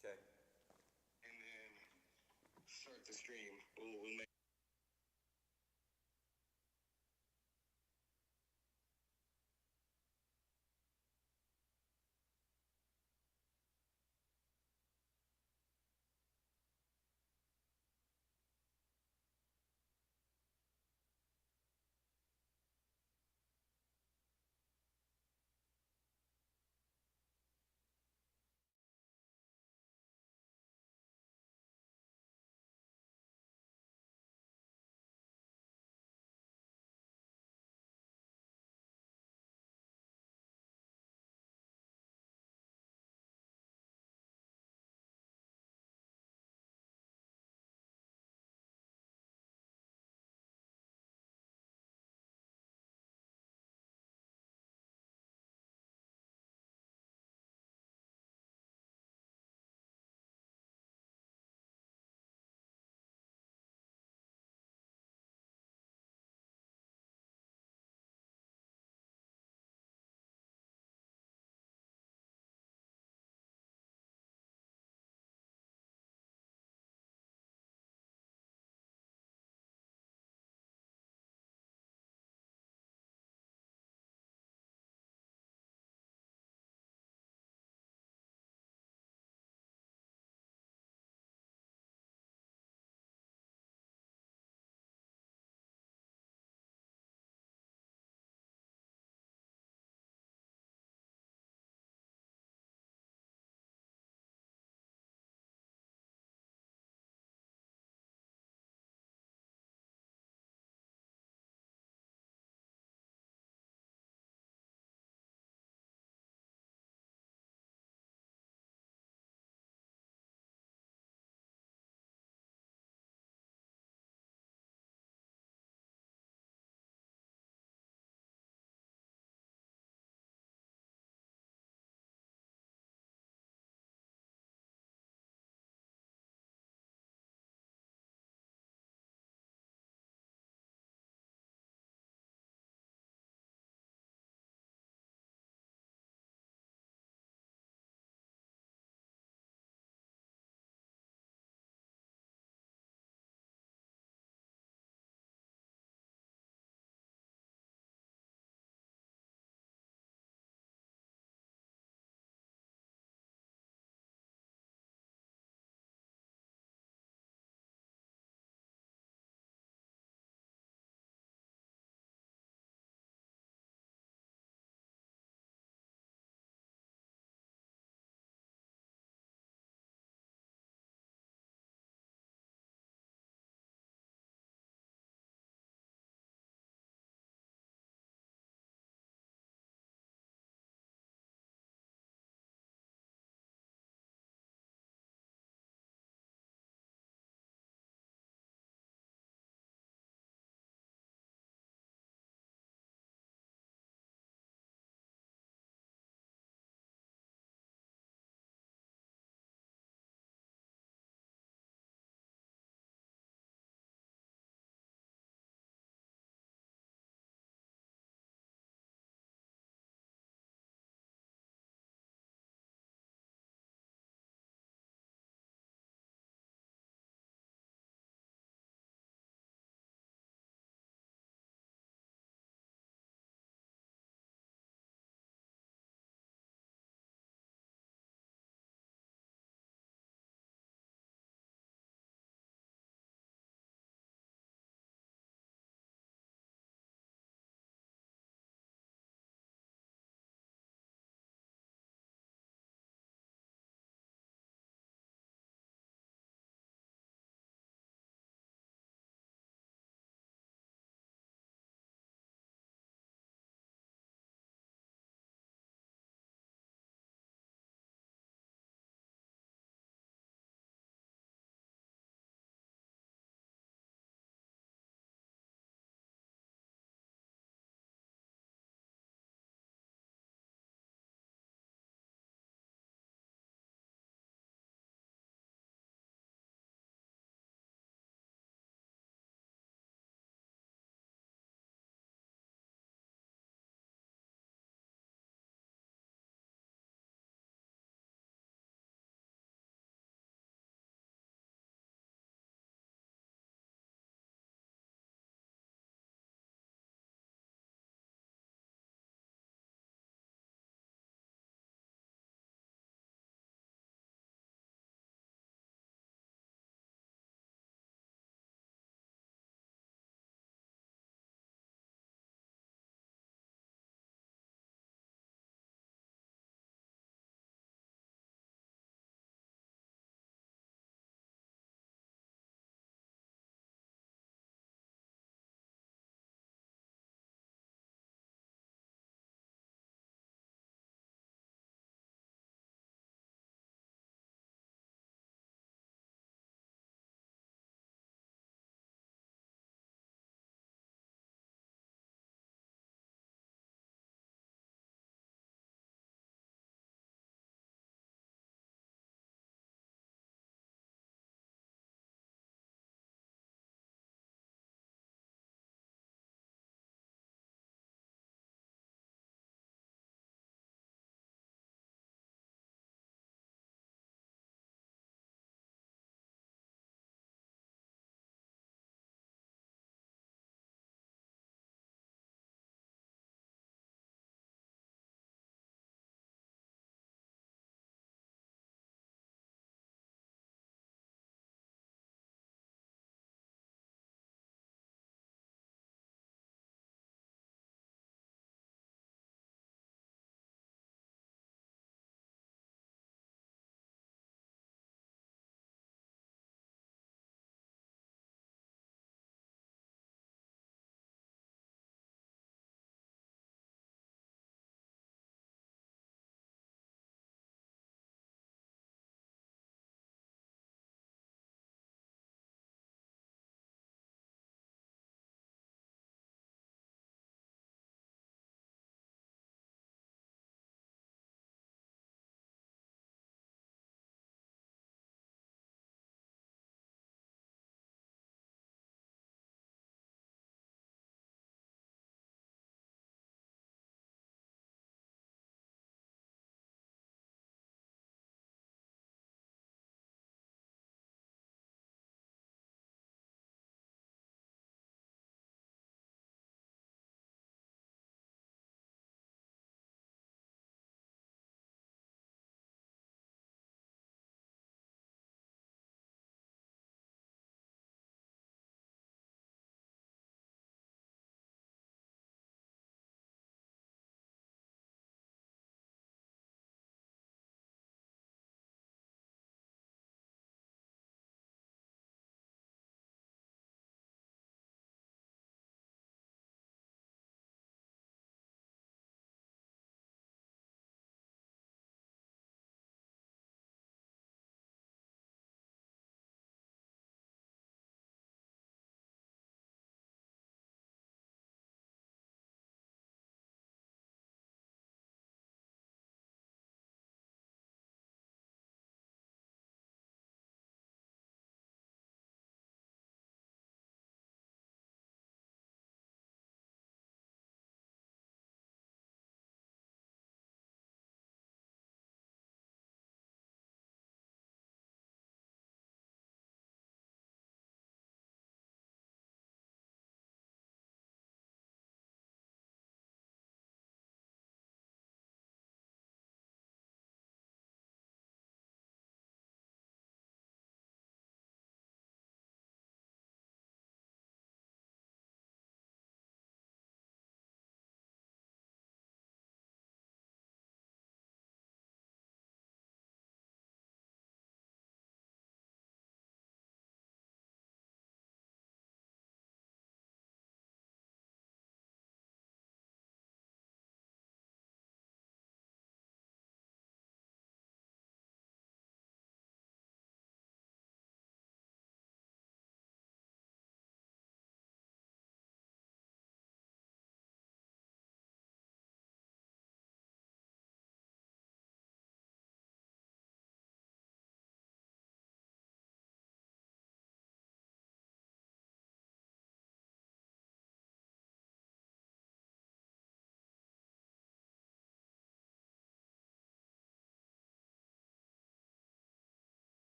Okay. And then start the stream. We'll make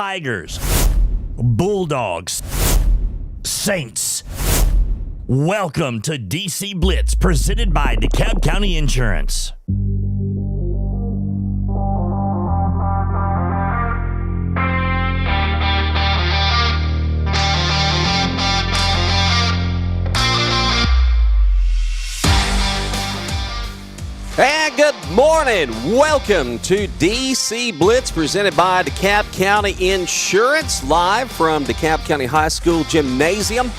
Tigers, Bulldogs, Saints. Welcome to DC Blitz, presented by DeKalb County Insurance. And good morning. Welcome to DC Blitz, presented by DeKalb County Insurance, live from DeKalb County High School Gymnasium,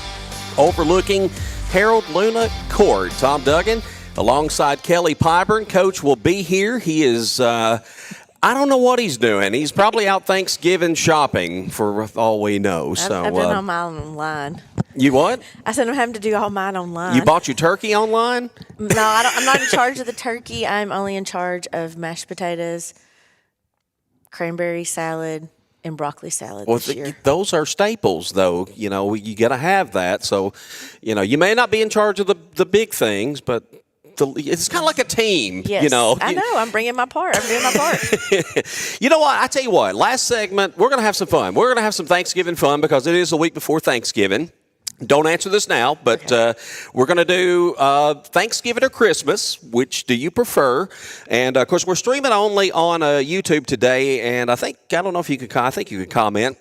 overlooking Harold Luna Court. Tom Duggan, alongside Kelly Pyburn. Coach will be here. He is, I don't know what he's doing. He's probably out Thanksgiving shopping, for all we know. So I've done all mine online. You what? I said I'm having to do all mine online. You bought your turkey online? No, I'm not in charge of the turkey. I'm only in charge of mashed potatoes, cranberry salad, and broccoli salad this year. Those are staples, though. You know, you got to have that. So, you know, you may not be in charge of the big things, but it's kind of like a team. Yes, you know. I know. I'm bringing my part. I'm doing my part. You know what? I tell you what. Last segment, we're going to have some fun. We're going to have some Thanksgiving fun because it is a week before Thanksgiving. Don't answer this now, but we're going to do Thanksgiving or Christmas. Which do you prefer? And, of course, we're streaming only on YouTube today, and I don't know if you can, I think you can comment.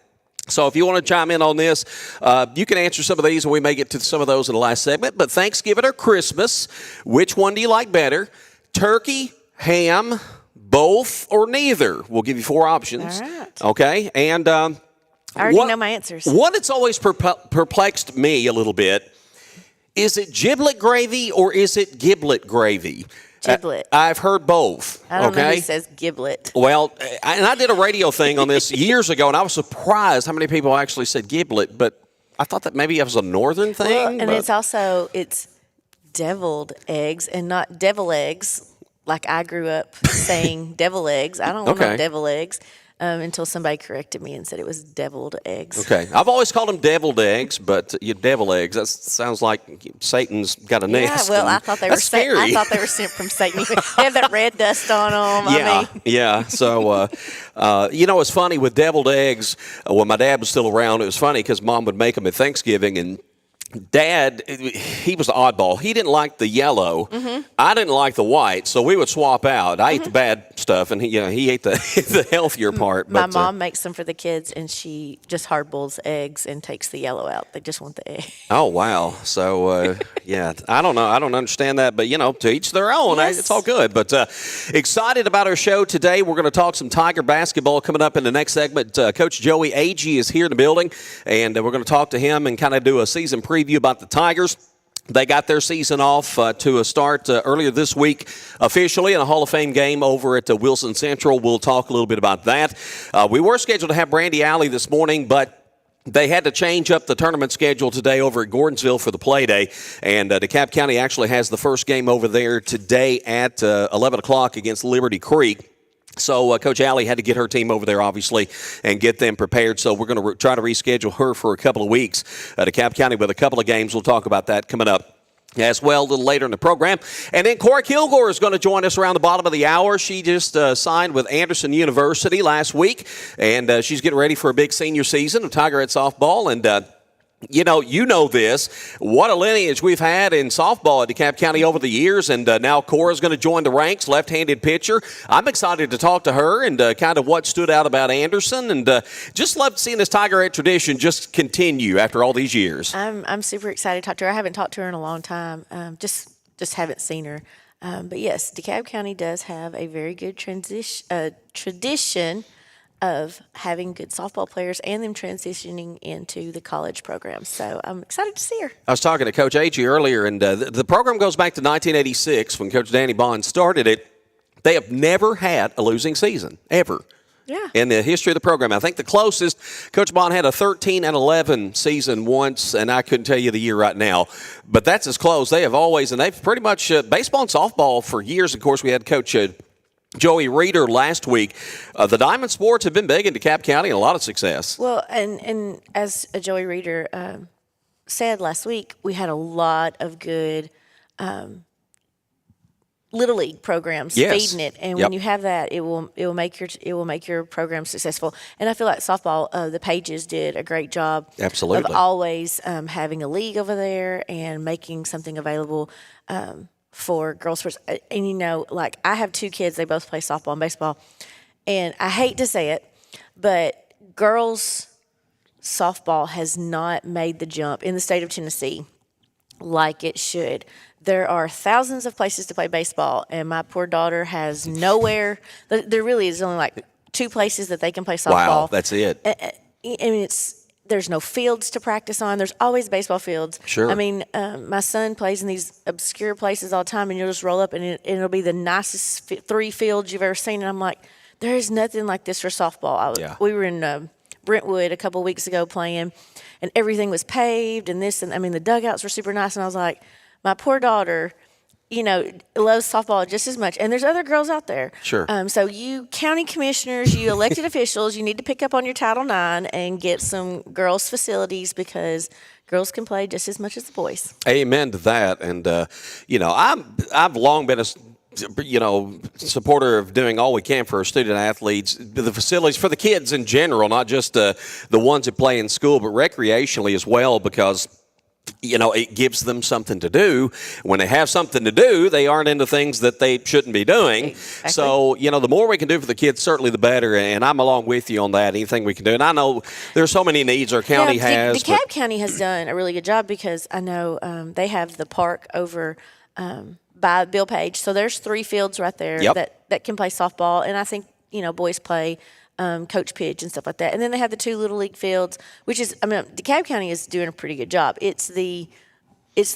So if you want to chime in on this, you can answer some of these, and we may get to some of those in the last segment. But Thanksgiving or Christmas, which one do you like better? Turkey, ham, both, or neither? We'll give you 4 options. All right. Okay, and I already know my answers. One that's always perplexed me a little bit, is it giblet gravy or is it giblet gravy? Giblet. I've heard both. I don't know who says giblet. Well, I did a radio thing on this years ago, and I was surprised how many people actually said giblet, but I thought that maybe it was a northern thing. Well, and it's deviled eggs and not devil eggs, like I grew up saying devil eggs. I don't know devil eggs. Until somebody corrected me and said it was deviled eggs. Okay. I've always called them deviled eggs, but devil eggs, that sounds like Satan's got a nest. Yeah, well, I thought they were scary. I thought they were sent from Satan. They have that red dust on them. Yeah. So, you know, it's funny with deviled eggs. When my dad was still around, it was funny because Mom would make them at Thanksgiving, and Dad, he was the oddball. He didn't like the yellow. Mm-hmm. I didn't like the white, so we would swap out. I ate the bad stuff, and he ate the healthier part. My mom makes them for the kids, and she just hard boils eggs and takes the yellow out. They just want the egg. Oh, wow. So, yeah, I don't know. I don't understand that, but, you know, to each their own. Yes. It's all good. But excited about our show today. We're going to talk some Tiger basketball coming up in the next segment. Coach Joey Agee is here in the building, and we're going to talk to him and kind of do a season preview about the Tigers. They got their season off to a start earlier this week officially in a Hall of Fame game over at Wilson Central. We'll talk a little bit about that. We were scheduled to have Brandy Alley this morning, but they had to change up the tournament schedule today over at Gordonsville for the play day, and DeKalb County actually has the first game over there today at 11 o'clock against Liberty Creek. So Coach Alley had to get her team over there, obviously, and get them prepared. So we're going to try to reschedule her for a couple of weeks. DeKalb County with a couple of games. We'll talk about that coming up as well a little later in the program. And then Kora Kilgore is going to join us around the bottom of the hour. She just signed with Anderson University last week, and she's getting ready for a big senior season of Tigerette softball. And you know this. What a lineage we've had in softball at DeKalb County over the years, and now Cora's going to join the ranks, left-handed pitcher. I'm excited to talk to her and kind of what stood out about Anderson, and just love seeing this Tigerette tradition just continue after all these years. I'm super excited to talk to her. I haven't talked to her in a long time. Just haven't seen her. But yes, DeKalb County does have a very good tradition of having good softball players and them transitioning into the college program. So I'm excited to see her. I was talking to Coach Agee earlier, and the program goes back to 1986 when Coach Danny Bond started it. They have never had a losing season, ever. Yeah. In the history of the program. I think the closest, Coach Bond had a 13-11 season once, and I couldn't tell you the year right now. But that's as close. They have always, and they've pretty much, baseball and softball for years. Of course, we had Coach Joey Reeder last week. The Diamond Sports have been big in DeKalb County and a lot of success. Well, and as Joey Reeder said last week, we had a lot of good little league programs, Yes. feeding it, and Yep. when you have that, it will make your program successful. And I feel like softball, the Pages did a great job. Absolutely. Of always having a league over there and making something available for girls sports. And like I have 2 kids; they both play softball and baseball, and I hate to say it, but girls softball has not made the jump in the state of Tennessee like it should. There are thousands of places to play baseball, and my poor daughter has nowhere. There really is only like 2 places that they can play softball. Wow, that's it. I mean, there's no fields to practice on. There's always baseball fields. Sure. I mean, my son plays in these obscure places all the time, and you'll just roll up, and it'll be the nicest 3 fields you've ever seen. And I'm like, there is nothing like this for softball. Yeah. We were in Brentwood a couple of weeks ago playing, and everything was paved, and the dugouts were super nice, and I was like, my poor daughter, loves softball just as much. And there's other girls out there. Sure. So you county commissioners, you elected officials, you need to pick up on your Title IX and get some girls' facilities because girls can play just as much as the boys. Amen to that. And, I've long been a supporter of doing all we can for our student athletes, the facilities for the kids in general, not just the ones that play in school, but recreationally as well, because it gives them something to do. When they have something to do, they aren't into things that they shouldn't be doing. Exactly. So, the more we can do for the kids, certainly the better. And I'm along with you on that, anything we can do. And I know there's so many needs our county has. DeKalb County has done a really good job because I know they have the park over by Bill Page. So there's 3 fields right there that can play softball. And I think, boys play Coach Pitch and stuff like that. And then they have the 2 little league fields, which is, DeKalb County is doing a pretty good job. It's the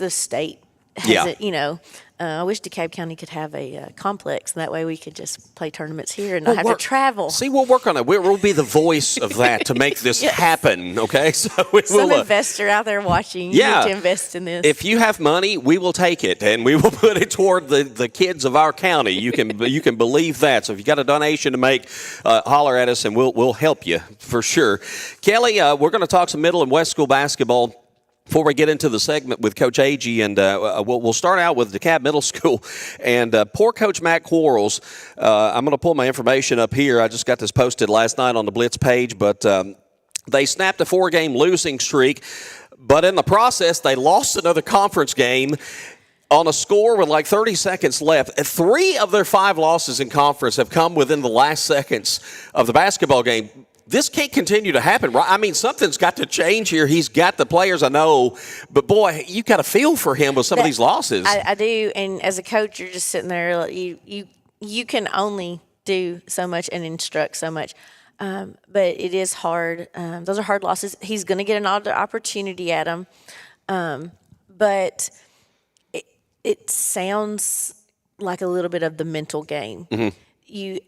state has it, I wish DeKalb County could have a complex, and that way we could just play tournaments here and not have to travel. See, we'll work on it. We'll be the voice of that to make this happen, okay? So Some investor out there watching, you need to invest in this. If you have money, we will take it, and we will put it toward the kids of our county. You can believe that. So if you got a donation to make, holler at us, and we'll help you for sure. Kelly, we're going to talk some middle and west school basketball before we get into the segment with Coach Agee, and we'll start out with DeKalb Middle School. And poor Coach Matt Quarles, I'm going to pull my information up here. I just got this posted last night on the Blitz page, but they snapped a 4-game losing streak. But in the process, they lost another conference game on a score with like 30 seconds left. 3 of their 5 losses in conference have come within the last seconds of the basketball game. This can't continue to happen, right? I mean, something's got to change here. He's got the players, I know, but boy, you got to feel for him with some of these losses. I do, and as a coach, you're just sitting there. Like, you can only do so much and instruct so much, but it is hard. Those are hard losses. He's going to get another opportunity at them, but it sounds like a little bit of the mental game. Mm-hmm.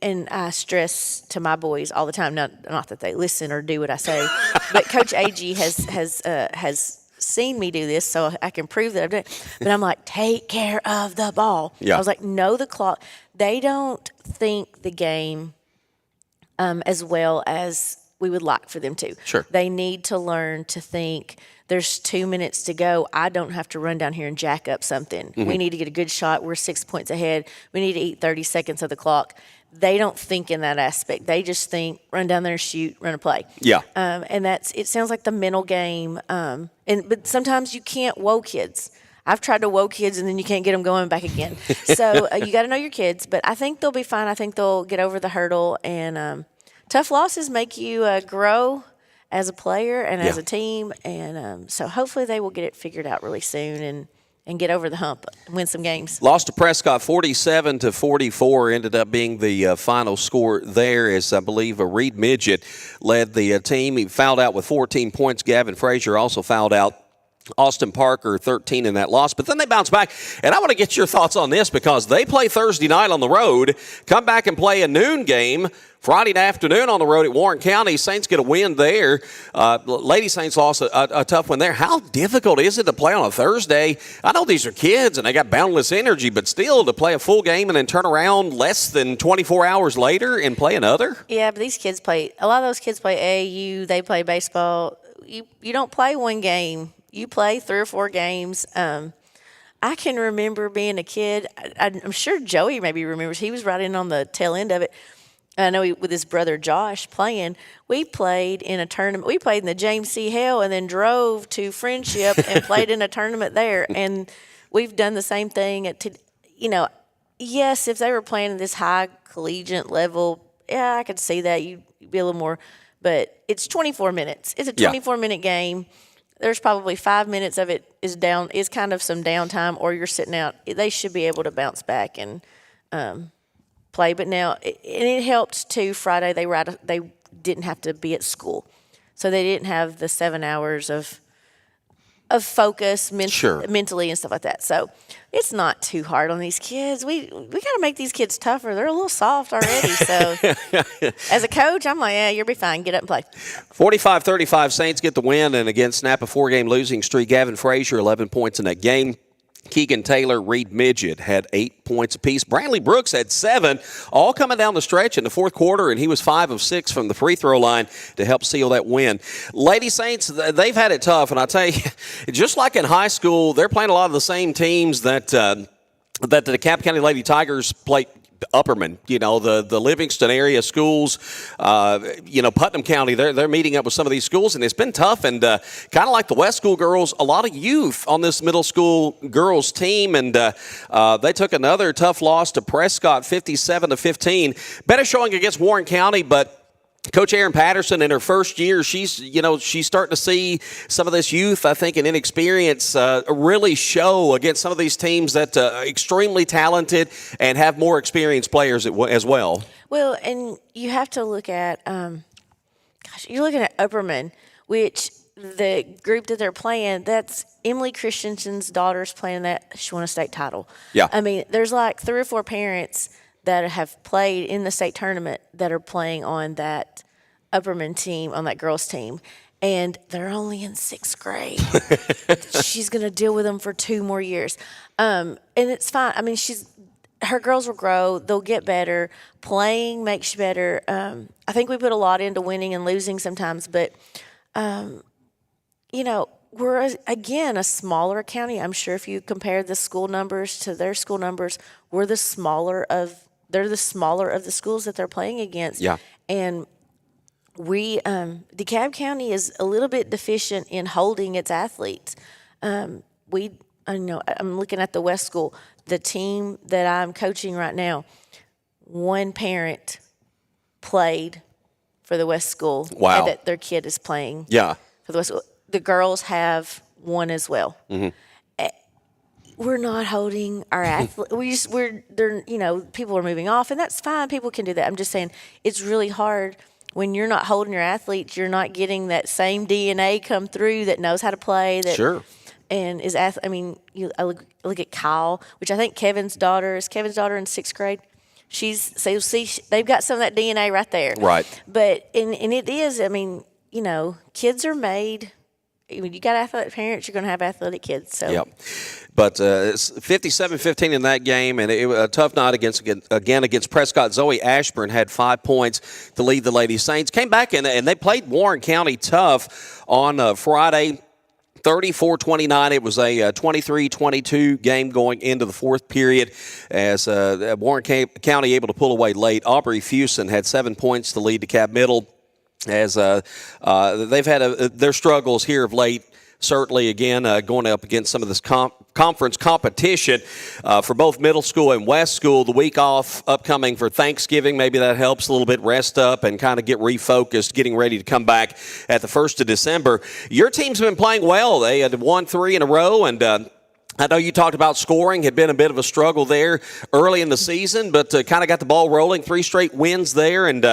And I stress to my boys all the time, not that they listen or do what I say, but Coach Agee has seen me do this, so I can prove that I've done it. But I'm like, take care of the ball. Yeah. I was like, know the clock. They don't think the game as well as we would like for them to. Sure. They need to learn to think, there's 2 minutes to go. I don't have to run down here and jack up something. Mm-hmm. We need to get a good shot. We're 6 points ahead. We need to eat 30 seconds of the clock. They don't think in that aspect. They just think, run down there and shoot, run a play. Yeah. And it sounds like the mental game. But sometimes you can't woe kids. I've tried to woe kids, and then you can't get them going back again. So you got to know your kids. But I think they'll be fine. I think they'll get over the hurdle. And tough losses make you grow as a player and as a team, and so hopefully they will get it figured out really soon and get over the hump and win some games. Lost to Prescott 47-44 ended up being the final score there, as I believe Reed Midget led the team. He fouled out with 14 points. Gavin Frazier also fouled out. Austin Parker, 13 in that loss. But then they bounce back. And I want to get your thoughts on this because they play Thursday night on the road, come back and play a noon game Friday afternoon on the road at Warren County. Saints get a win there. Lady Saints lost a tough one there. How difficult is it to play on a Thursday? I know these are kids and they got boundless energy, but still to play a full game and then turn around less than 24 hours later and play another? Yeah, but these kids a lot of those kids play AAU, they play baseball. You don't play one game. You play 3 or 4 games. I can remember being a kid. I'm sure Joey maybe remembers. He was right in on the tail end of it. I know with his brother Josh playing, we played in a tournament. We played in the James C. Hale and then drove to Friendship and played in a tournament there. And we've done the same thing yes, if they were playing at this high collegiate level, yeah, I could see that. You'd be a little more, but it's 24 minutes. It's a 24-minute game. There's probably 5 minutes of it is kind of some downtime, or you're sitting out. They should be able to bounce back and play. But now, and it helped too. Friday they didn't have to be at school, so they didn't have the 7 hours of focus mentally and stuff like that. So it's not too hard on these kids. We got to make these kids tougher. They're a little soft already. So as a coach, I'm like, yeah, you'll be fine. Get up and play. 45-35, Saints get the win, and again, snap a 4-game losing streak. Gavin Frazier, 11 points in that game. Keegan Taylor, Reed Midget had 8 points apiece. Brantley Brooks had 7, all coming down the stretch in the fourth quarter, and he was 5 of 6 from the free throw line to help seal that win. Lady Saints, they've had it tough, and I tell you, just like in high school, they're playing a lot of the same teams that the DeKalb County Lady Tigers play. Upperman, the Livingston area schools, Putnam County, they're meeting up with some of these schools, and it's been tough. And kind of like the West School girls, a lot of youth on this middle school girls team, and they took another tough loss to Prescott, 57-15. Better showing against Warren County, but Coach Erin Patterson, in her first year, she's starting to see some of this youth, I think, and inexperience really show against some of these teams that are extremely talented and have more experienced players as well. Well, and you have to look at, you're looking at Upperman, which the group that they're playing, that's Emily Christensen's daughter's playing that. She won a state title. Yeah. I mean, there's like 3 or 4 parents that have played in the state tournament that are playing on that Upperman team, on that girls team, and they're only in 6th grade. She's going to deal with them for 2 more years. And it's fine. I mean, her girls will grow. They'll get better. Playing makes you better. I think we put a lot into winning and losing sometimes, but, we're, again, a smaller county. I'm sure if you compare the school numbers to their school numbers, they're the smaller of the schools that they're playing against. Yeah. And DeKalb County is a little bit deficient in holding its athletes. I'm looking at the West School, the team that I'm coaching right now. One parent played for the West School. Wow. That their kid is playing. Yeah. For the West School. The girls have one as well. Mm-hmm. We're not holding our athletes. People are moving off, and that's fine. People can do that. I'm just saying it's really hard when you're not holding your athletes. You're not getting that same DNA come through that knows how to play. Sure. And I look at Kyle, which I think Kevin's daughter in 6th grade. They've got some of that DNA right there. Right. But and it is. Kids are made. When you got athletic parents, you're going to have athletic kids. So. Yep. But it's 57-15 in that game, and it was a tough night against Prescott. Zoe Ashburn had 5 points to lead the Lady Saints. Came back, and they played Warren County tough on Friday. 34-29. It was a 23-22 game going into the fourth period as Warren County able to pull away late. Aubrey Fusen had 7 points to lead DeKalb Middle. As they've had their struggles here of late, certainly, again, going up against some of this conference competition for both middle school and West School. The week off upcoming for Thanksgiving, maybe that helps a little bit, rest up and kind of get refocused, getting ready to come back at the 1st of December. Your team's been playing well. They had won 3 in a row, and I know you talked about scoring had been a bit of a struggle there early in the season, but kind of got the ball rolling, 3 straight wins there, and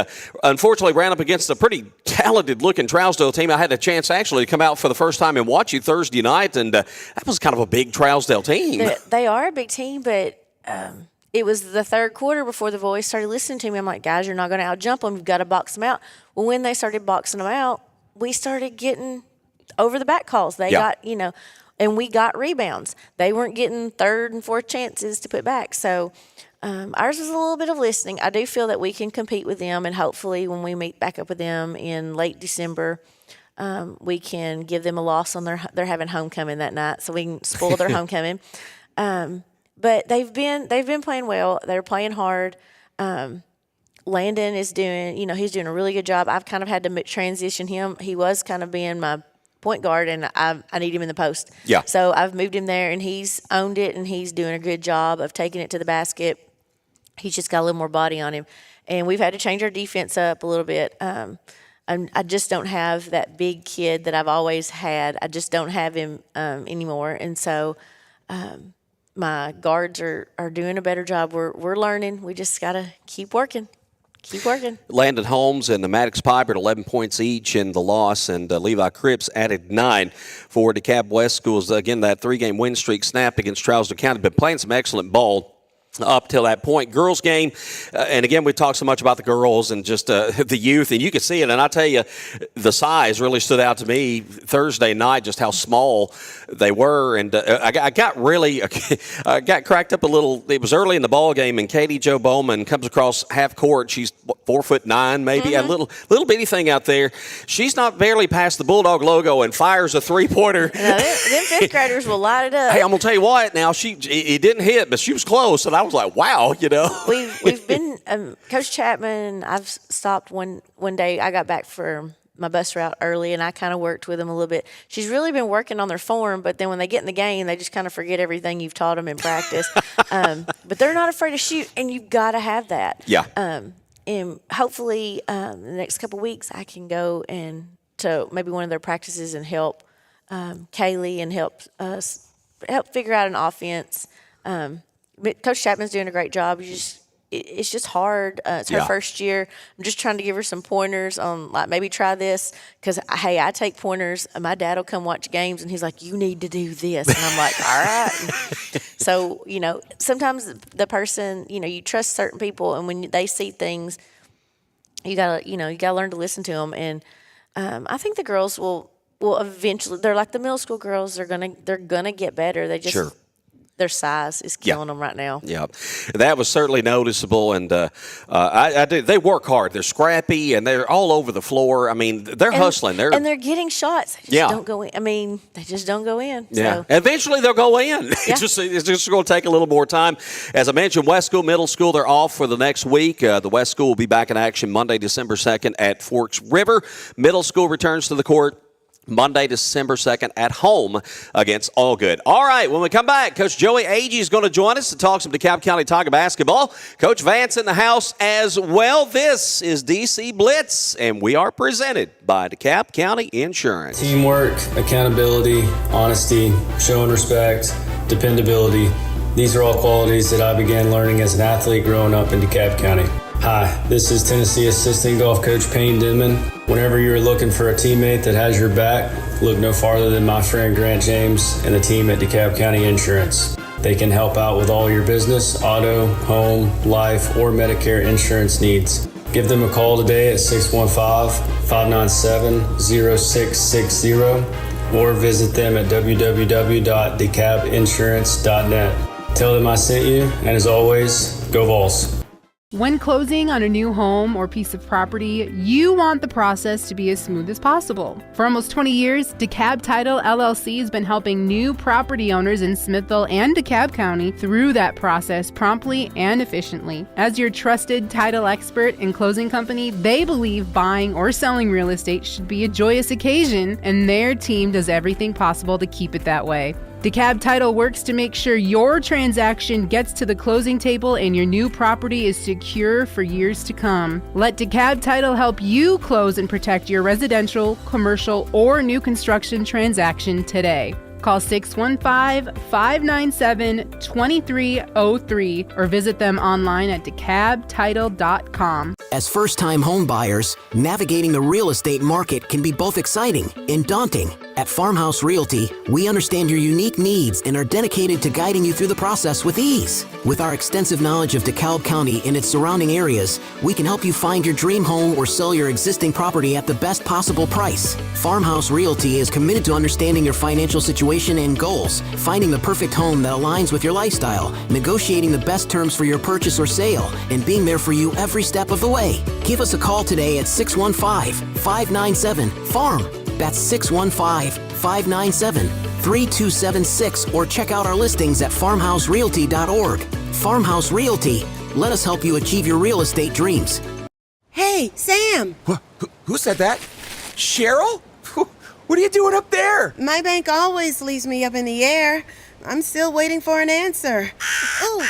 unfortunately ran up against a pretty talented-looking Trousdale team. I had a chance actually to come out for the first time and watch you Thursday night, and that was kind of a big Trousdale team. They are a big team, but it was the 3rd quarter before the boys started listening to me. I'm like, guys, you're not going to out-jump them. You've got to box them out. Well, when they started boxing them out, we started getting over the back calls. They got, and we got rebounds. They weren't getting 3rd and 4th chances to put back. So ours was a little bit of listening. I do feel that we can compete with them, and hopefully when we meet back up with them in late December, we can give them a loss on they're having homecoming that night, so we can spoil their homecoming. But they've been playing well. They're playing hard. Landon is doing, he's doing a really good job. I've kind of had to transition him. He was kind of being my point guard, and I need him in the post. Yeah. So I've moved him there, and he's owned it, and he's doing a good job of taking it to the basket. He's just got a little more body on him. And we've had to change our defense up a little bit. I just don't have that big kid that I've always had. I just don't have him anymore. And so my guards are doing a better job. We're learning. We just got to keep working. Keep working. Landon Holmes and Maddox Piper at 11 points each in the loss, and Levi Cripps added 9 for DeKalb West Schools. Again, that 3-game win streak snapped against Trousdale County, but playing some excellent ball up till that point. Girls game, and again, we talked so much about the girls and just the youth, and you could see it. And I tell you, the size really stood out to me Thursday night, just how small they were. And I got cracked up a little. It was early in the ball game, and Katie Jo Bowman comes across half court. She's 4'9", maybe a little bitty thing out there. She's not barely past the Bulldog logo and fires a 3-pointer. Them fifth graders will light it up. Hey, I'm gonna tell you what. Now it didn't hit, but she was close, and I was like, wow, We've been Coach Chapman. I've stopped one day. I got back for my bus route early, and I kind of worked with them a little bit. She's really been working on their form, but then when they get in the game, they just kind of forget everything you've taught them in practice. But they're not afraid to shoot, and you've got to have that. Yeah. And hopefully, the next couple of weeks, I can go to maybe one of their practices and help Kaylee and help figure out an offense. Coach Chapman's doing a great job. It's just hard. It's her first year. I'm just trying to give her some pointers on, like, maybe try this. Because, hey, I take pointers. My dad will come watch games, and he's like, you need to do this. And I'm like, all right. So, sometimes the person, you trust certain people, and when they see things, you gotta learn to listen to them. And I think the girls will eventually, they're like the middle school girls. They're gonna get better. They just. Sure. Their size is killing them right now. Yeah, that was certainly noticeable, and I do. They work hard. They're scrappy, and they're all over the floor. I mean, they're hustling. They're getting shots. They just don't go in. I mean, they just don't go in. Yeah, so. Eventually they'll go in. Yeah. It's just going to take a little more time. As I mentioned, West School, Middle School, they're off for the next week. The West School will be back in action Monday, December 2nd at Forks River. Middle School returns to the court Monday, December 2nd at home against Allgood. All right, when we come back, Coach Joey Agee is going to join us to talk some DeKalb County Tiger basketball. Coach Vance in the house as well. This is DC Blitz, and we are presented by DeKalb County Insurance. Teamwork, accountability, honesty, showing respect, dependability. These are all qualities that I began learning as an athlete growing up in DeKalb County. Hi, this is Tennessee Assistant Golf Coach Payne Denman. Whenever you're looking for a teammate that has your back, look no farther than my friend Grant James and the team at DeKalb County Insurance. They can help out with all your business, auto, home, life, or Medicare insurance needs. Give them a call today at 615-597-0660 or visit them at www.dekabinsurance.net. Tell them I sent you, and as always, go Vols. When closing on a new home or piece of property, you want the process to be as smooth as possible. For almost 20 years, DeKalb Title LLC has been helping new property owners in Smithville and DeKalb County through that process promptly and efficiently. As your trusted title expert and closing company, they believe buying or selling real estate should be a joyous occasion, and their team does everything possible to keep it that way. DeKalb Title works to make sure your transaction gets to the closing table and your new property is secure for years to come. Let DeKalb Title help you close and protect your residential, commercial, or new construction transaction today. Call 615-597-2303 or visit them online at DeKalbTitle.com. As first-time home buyers, navigating the real estate market can be both exciting and daunting. At Farmhouse Realty, we understand your unique needs and are dedicated to guiding you through the process with ease. With our extensive knowledge of DeKalb County and its surrounding areas, we can help you find your dream home or sell your existing property at the best possible price. Farmhouse Realty is committed to understanding your financial situation and goals, finding the perfect home that aligns with your lifestyle, negotiating the best terms for your purchase or sale, and being there for you every step of the way. Give us a call today at 615-597-FARM. That's 615-597-FARM. 3276 or check out our listings at farmhouserealty.org. Farmhouse Realty. Let us help you achieve your real estate dreams. Hey, Sam! Who said that? Cheryl? What are you doing up there? My bank always leaves me up in the air. I'm still waiting for an answer. Oh,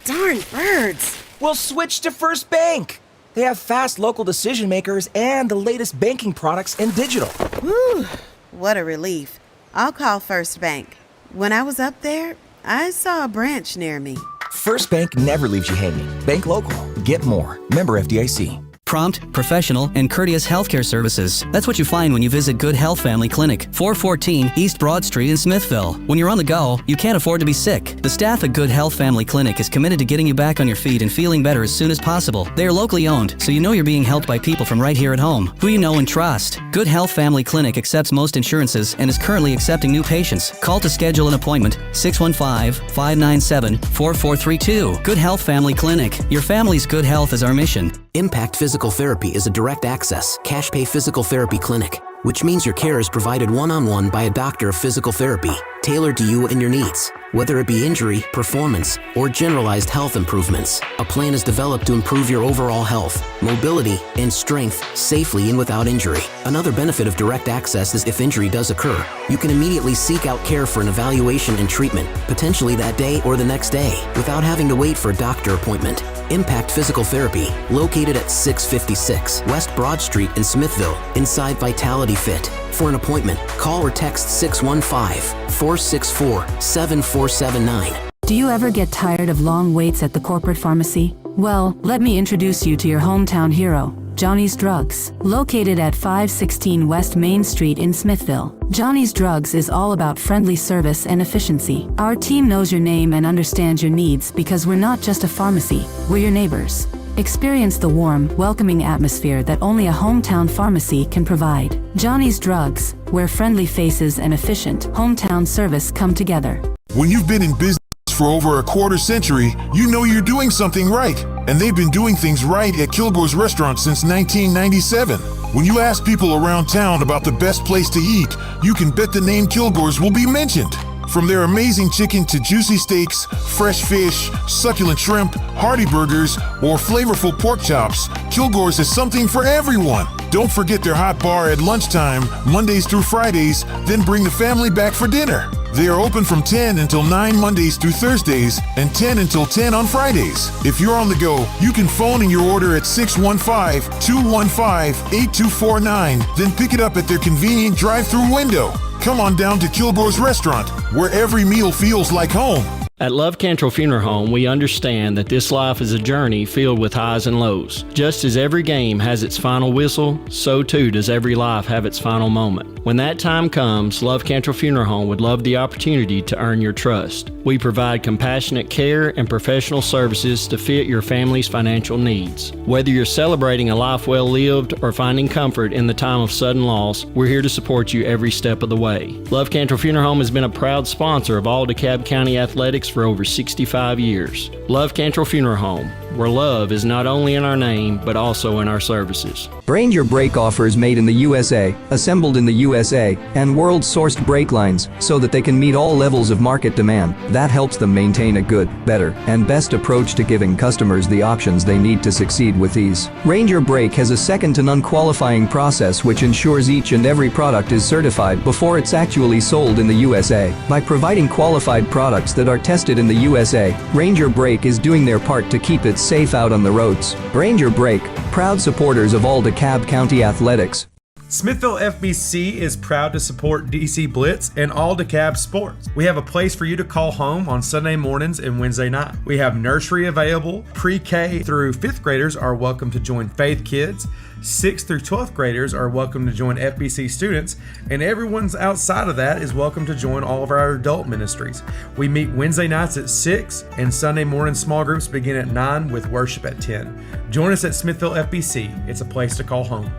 darn birds. Well, switch to First Bank. They have fast local decision makers and the latest banking products in digital. Whew, what a relief. I'll call First Bank. When I was up there, I saw a branch near me. First Bank never leaves you hanging. Bank local. Get more. Member FDIC. Prompt, professional, and courteous healthcare services. That's what you find when you visit Good Health Family Clinic, 414 East Broad Street in Smithville. When you're on the go, you can't afford to be sick. The staff at Good Health Family Clinic is committed to getting you back on your feet and feeling better as soon as possible. They are locally owned, so you know you're being helped by people from right here at home, who you know and trust. Good Health Family Clinic accepts most insurances and is currently accepting new patients. Call to schedule an appointment, 615-597-4432. Good Health Family Clinic. Your family's good health is our mission. Impact Physical Therapy is a direct access, cash pay physical therapy clinic, which means your care is provided one-on-one by a doctor of physical therapy, tailored to you and your needs. Whether it be injury, performance, or generalized health improvements, a plan is developed to improve your overall health, mobility, and strength safely and without injury. Another benefit of direct access is if injury does occur, you can immediately seek out care for an evaluation and treatment, potentially that day or the next day, without having to wait for a doctor appointment. Impact Physical Therapy, located at 656 West Broad Street in Smithville, inside Vitality Fit. For an appointment, call or text 615-464-7479. Do you ever get tired of long waits at the corporate pharmacy? Well, let me introduce you to your hometown hero, Johnny's Drugs. Located at 516 West Main Street in Smithville, Johnny's Drugs is all about friendly service and efficiency. Our team knows your name and understands your needs because we're not just a pharmacy, we're your neighbors. Experience the warm, welcoming atmosphere that only a hometown pharmacy can provide. Johnny's Drugs, where friendly faces and efficient hometown service come together. When you've been in business for over a quarter century, you know you're doing something right. And they've been doing things right at Kilgore's Restaurant since 1997. When you ask people around town about the best place to eat, you can bet the name Kilgore's will be mentioned. From their amazing chicken to juicy steaks, fresh fish, succulent shrimp, hearty burgers, or flavorful pork chops, Kilgore's has something for everyone. Don't forget their hot bar at lunchtime, Mondays through Fridays, then bring the family back for dinner. They are open from 10 until 9 Mondays through Thursdays and 10 until 10 on Fridays. If you're on the go, you can phone in your order at 615-215-8249, then pick it up at their convenient drive-through window. Come on down to Kilgore's Restaurant, where every meal feels like home. At Love Cantrell Funeral Home, we understand that this life is a journey filled with highs and lows. Just as every game has its final whistle, so too does every life have its final moment. When that time comes, Love Cantrell Funeral Home would love the opportunity to earn your trust. We provide compassionate care and professional services to fit your family's financial needs. Whether you're celebrating a life well lived or finding comfort in the time of sudden loss, we're here to support you every step of the way. Love Cantrell Funeral Home has been a proud sponsor of all DeKalb County athletics for over 65 years. Love Cantrell Funeral Home, where love is not only in our name, but also in our services. Ranger brake offers made in the USA, assembled in the USA, and world-sourced brake lines so that they can meet all levels of market demand. That helps them maintain a good, better, and best approach to giving customers the options they need to succeed with ease. Ranger Brake has a second-to-none qualifying process which ensures each and every product is certified before it's actually sold in the USA. By providing qualified products that are tested in the USA, Ranger Brake is doing their part to keep it safe out on the roads. Ranger Brake, proud supporters of all DeKalb County athletics. Smithville FBC is proud to support DC Blitz and all DeKalb sports. We have a place for you to call home on Sunday mornings and Wednesday night. We have nursery available. Pre-K through 5th graders are welcome to join Faith Kids. 6th through 12th graders are welcome to join FBC students, and everyone's outside of that is welcome to join all of our adult ministries. We meet Wednesday nights at 6, and Sunday morning small groups begin at 9 with worship at 10. Join us at Smithville FBC. It's a place to call home.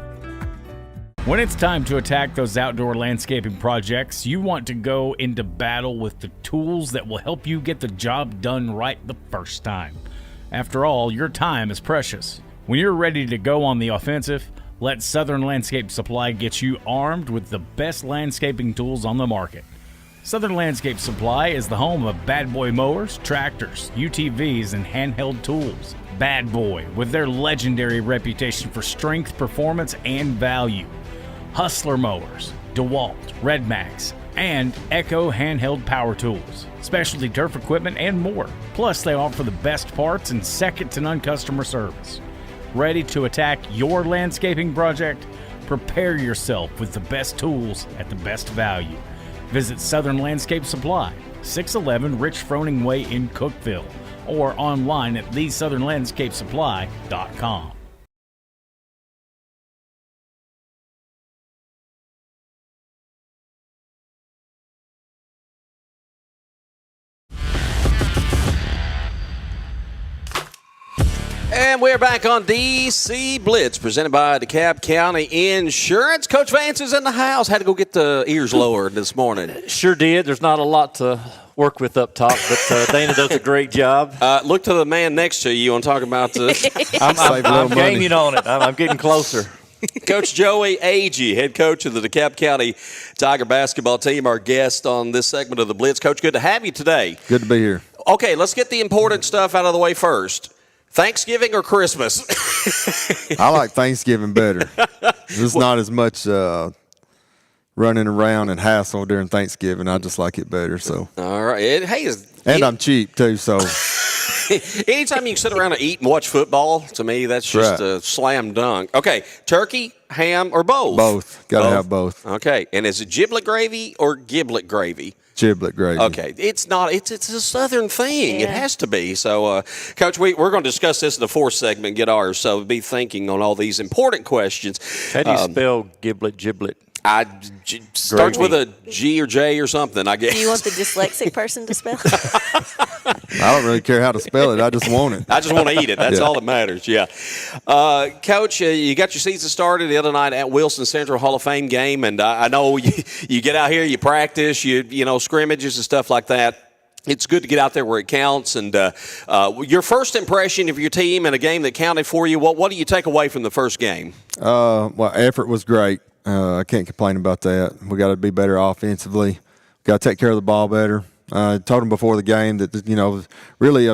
When it's time to attack those outdoor landscaping projects, you want to go into battle with the tools that will help you get the job done right the first time. After all, your time is precious. When you're ready to go on the offensive, let Southern Landscape Supply get you armed with the best landscaping tools on the market. Southern Landscape Supply is the home of Bad Boy mowers, tractors, UTVs, and handheld tools. Bad Boy, with their legendary reputation for strength, performance, and value. Hustler mowers, DeWalt, Red Max, and Echo handheld power tools, specialty turf equipment, and more. Plus, they offer the best parts and second-to-none customer service. Ready to attack your landscaping project? Prepare yourself with the best tools at the best value. Visit Southern Landscape Supply, 611 Rich Froning Way in Cookeville, or online at thesouthernlandscapesupply.com. And we're back on DC Blitz, presented by DeKalb County Insurance. Coach Vance is in the house. Had to go get the ears lowered this morning. Sure did. There's not a lot to work with up top, but Dana does a great job. Look to the man next to you and talk about the. I'm gaming on it. I'm getting closer. Coach Joey Agee, head coach of the DeKalb County Tiger basketball team, our guest on this segment of the Blitz. Coach, good to have you today. Good to be here. Okay, let's get the important stuff out of the way first. Thanksgiving or Christmas? I like Thanksgiving better. There's not as much running around and hassle during Thanksgiving. I just like it better. So. All right. I'm cheap too, so. Anytime you can sit around and eat and watch football, to me, that's just a slam dunk. Okay, turkey, ham, or both? Both. Got to have both. Okay, and is it giblet gravy or giblet gravy? Giblet gravy. Okay, it's not. It's a Southern thing. Yeah. It has to be. So, Coach, we're going to discuss this in the fourth segment. Get ours. So, be thinking on all these important questions. How do you spell giblet? Starts with a G or J or something, I guess. Do you want the dyslexic person to spell it? I don't really care how to spell it. I just want it. I just want to eat it. That's all that matters, yeah. Coach, you got your season started the other night at Wilson Central Hall of Fame game, and I know you get out here, you practice, you know, scrimmages and stuff like that. It's good to get out there where it counts. And your first impression of your team in a game that counted for you, what do you take away from the first game? Well, effort was great. I can't complain about that. We got to be better offensively. Got to take care of the ball better. I told them before the game that, you know, really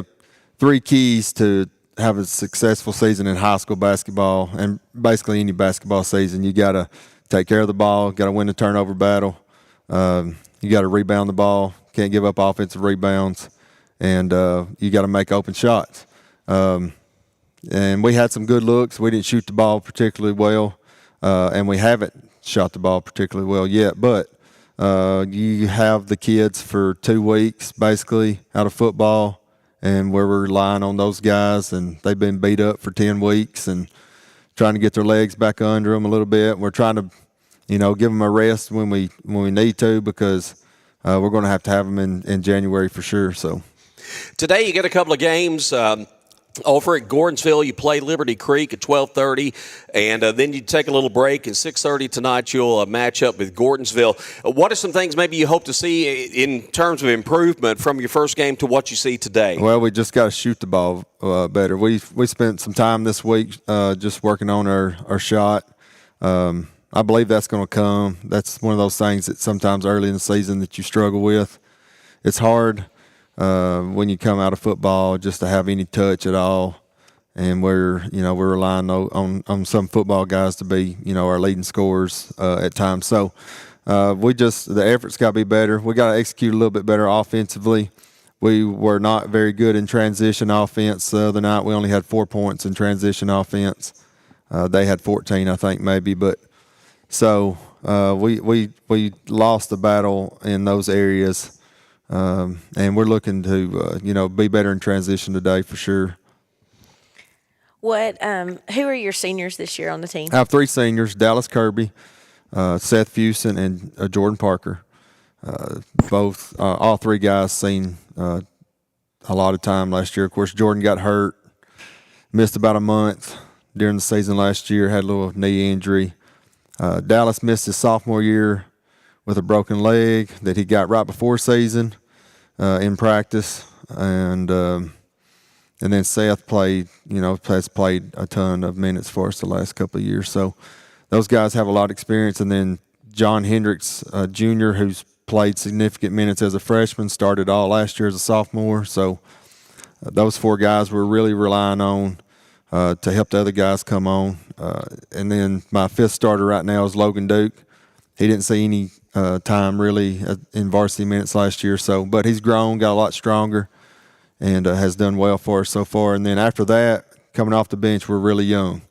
three keys to have a successful season in high school basketball and basically any basketball season. You got to take care of the ball, got to win the turnover battle. You got to rebound the ball, can't give up offensive rebounds, and you got to make open shots. And we had some good looks. We didn't shoot the ball particularly well. And we haven't shot the ball particularly well yet, but you have the kids for 2 weeks basically out of football, and we're relying on those guys, and they've been beat up for 10 weeks and trying to get their legs back under them a little bit. We're trying to, you know, give them a rest when we need to, because we're going to have them in January for sure. So today you get a couple of games. Over at Gordonsville, you play Liberty Creek at 12:30, and then you take a little break. At 6:30 tonight, you'll match up with Gordonsville. What are some things maybe you hope to see in terms of improvement from your first game to what you see today? Well, we just got to shoot the ball better. We spent some time this week just working on our shot. I believe that's going to come. That's one of those things that sometimes early in the season that you struggle with. It's hard. When you come out of football, just to have any touch at all, and we're relying on some football guys to be, you know, our leading scorers at times. So the effort's got to be better. We got to execute a little bit better offensively. We were not very good in transition offense the other night. We only had 4 points in transition offense. They had 14, I think, maybe. But so we lost the battle in those areas. And we're looking to, be better in transition today for sure. Who are your seniors this year on the team? I have 3 seniors: Dallas Kirby, Seth Fusen, and Jordan Parker. All 3 guys seen a lot of time last year. Of course, Jordan got hurt, missed about a month during the season last year, had a little knee injury. Dallas missed his sophomore year with a broken leg that he got right before season in practice, and then Seth has played a ton of minutes for us the last couple of years. So those guys have a lot of experience. And then John Hendricks Jr., who's played significant minutes as a freshman, started all last year as a sophomore. So those 4 guys we're really relying on to help the other guys come on. And then my 5th starter right now is Logan Duke. He didn't see any time really in varsity minutes last year, but he's grown, got a lot stronger, and has done well for us so far. And then after that, coming off the bench, we're really young.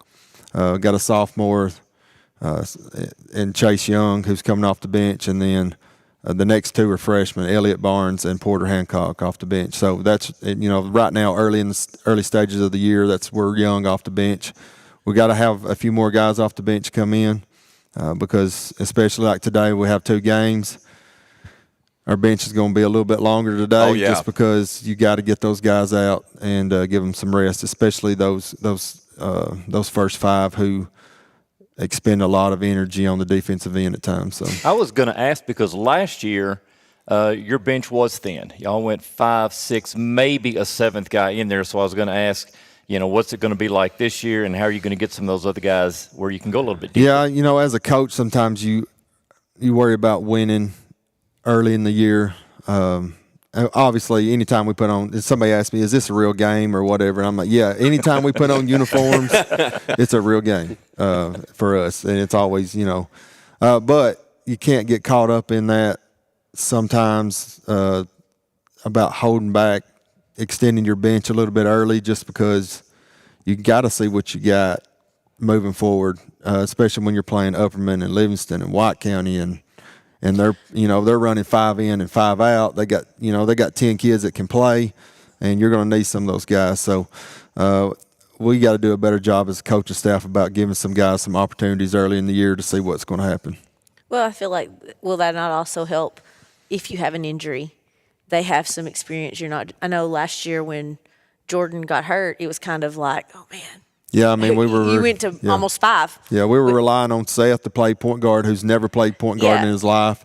Got a sophomore and Chase Young, who's coming off the bench, and then the next 2 are freshmen, Elliott Barnes and Porter Hancock off the bench. So that's, right now, early in the early stages of the year, we're young off the bench. We got to have a few more guys off the bench come in because, especially like today, we have 2 games. Our bench is going to be a little bit longer today, just because you got to get those guys out and give them some rest, especially those first 5 who expend a lot of energy on the defensive end at times. So I was going to ask, because last year your bench was thin. Y'all went 5, 6, maybe a 7th guy in there. So I was going to ask, what's it going to be like this year, and how are you going to get some of those other guys where you can go a little bit deeper? Yeah, as a coach, sometimes you worry about winning early in the year. Obviously, anytime we put on, if somebody asks me, is this a real game or whatever, and I'm like, yeah, anytime we put on uniforms, it's a real game for us. And it's always, but you can't get caught up in that sometimes about holding back, extending your bench a little bit early, just because you got to see what you got moving forward, especially when you're playing Upperman and Livingston and White County and they're running 5 in and 5 out. They got 10 kids that can play, and you're going to need some of those guys. So we got to do a better job as a coaching staff about giving some guys some opportunities early in the year to see what's going to happen. Well, I feel like, will that not also help if you have an injury? They have some experience. I know last year when Jordan got hurt, it was kind of like, oh man. Yeah, I mean, you went to almost 5. Yeah, we were relying on Seth to play point guard, who's never played point guard in his life.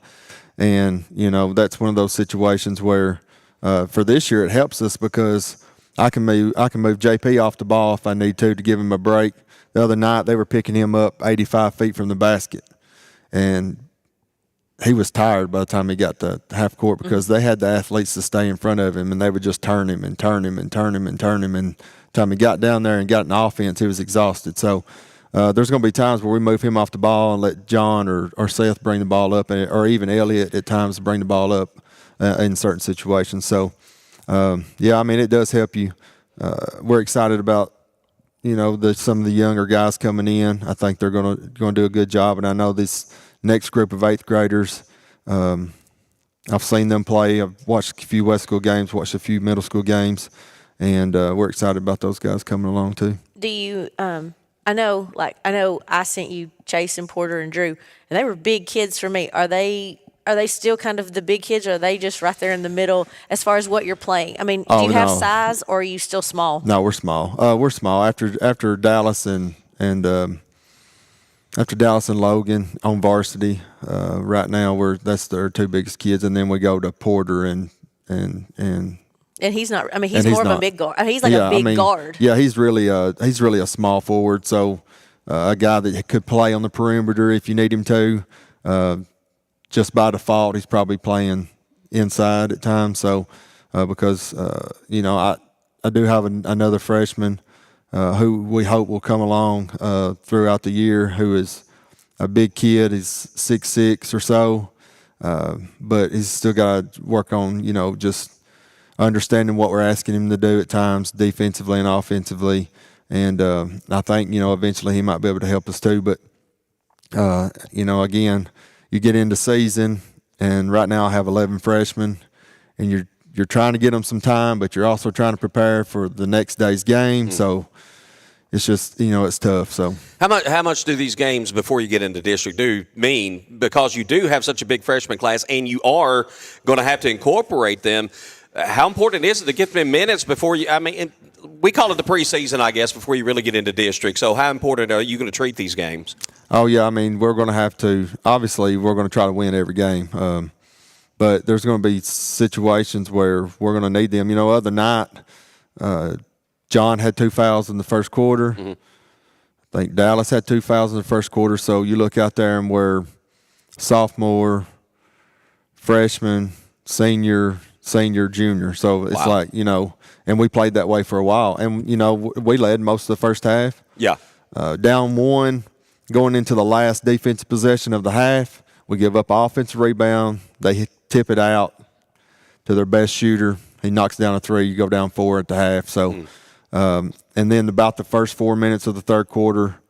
And, that's one of those situations where for this year it helps us because I can move JP off the ball if I need to give him a break. The other night they were picking him up 85 feet from the basket. And he was tired by the time he got to half court because they had the athletes to stay in front of him, and they would just turn him and turn him and turn him and turn him. And time he got down there and got an offense, he was exhausted. So there's going to be times where we move him off the ball and let John or Seth bring the ball up, or even Elliott at times bring the ball up in certain situations. So, it does help you. We're excited about, some of the younger guys coming in. I think they're going to do a good job, and I know this next group of 8th graders, I've seen them play. I've watched a few West School games, watched a few middle school games. And we're excited about those guys coming along too. Do you? I know I sent you Chase and Porter and Drew, and they were big kids for me. Are they still kind of the big kids, or are they just right there in the middle as far as what you're playing? I mean, do you have size, or are you still small? No, we're small. We're small. After Dallas and Logan on varsity, right now that's their 2 biggest kids, and then we go to Porter and And he's not. I mean, he's more of a big guard. He's like a big guard. Yeah, he's really a small forward. So a guy that could play on the perimeter if you need him to. Just by default, he's probably playing inside at times. So because I do have another freshman who we hope will come along throughout the year, who is a big kid. He's 6'6" or so, but he's still got to work on just understanding what we're asking him to do at times, defensively and offensively. And I think, eventually he might be able to help us too. But, again, you get into season, and right now I have 11 freshmen, and you're trying to get them some time, but you're also trying to prepare for the next day's game. So it's just, it's tough. So how much do these games before you get into district do mean, because you do have such a big freshman class and you are going to have to incorporate them? How important is it to get them in minutes before you? I mean, we call it the preseason, I guess, before you really get into district. So how important are you going to treat these games? Oh, yeah. I mean, we're going to have to – obviously, we're going to try to win every game. But there's going to be situations where we're going to need them. Other night, John had 2 fouls in the first quarter. Mm-hmm. I think Dallas had 2 fouls in the first quarter. So you look out there and we're sophomore, freshman, senior, junior. So it's like, and we played that way for a while. And, we led most of the first half. Yeah. Down 1, going into the last defensive possession of the half, we give up an offensive rebound. They tip it out to their best shooter. He knocks down a 3. You go down 4 at the half. So, and then about the first 4 minutes of the third quarter,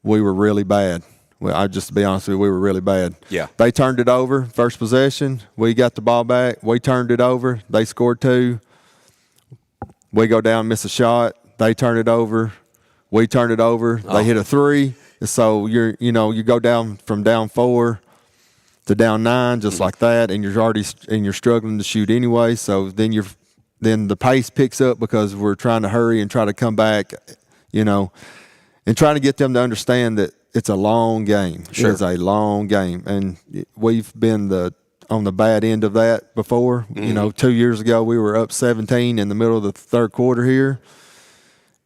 we were really bad. Well, just to be honest with you, we were really bad. Yeah. They turned it over, first possession. We got the ball back. We turned it over. They scored 2. We go down, miss a shot. They turn it over. We turn it over. They hit a 3. So you go down from down 4 to down 9 just like that, and you're struggling to shoot anyway. So then the pace picks up because we're trying to hurry and try to come back, and trying to get them to understand that it's a long game. Sure. It's a long game, and we've been on the bad end of that before. 2 years ago we were up 17 in the middle of the third quarter here,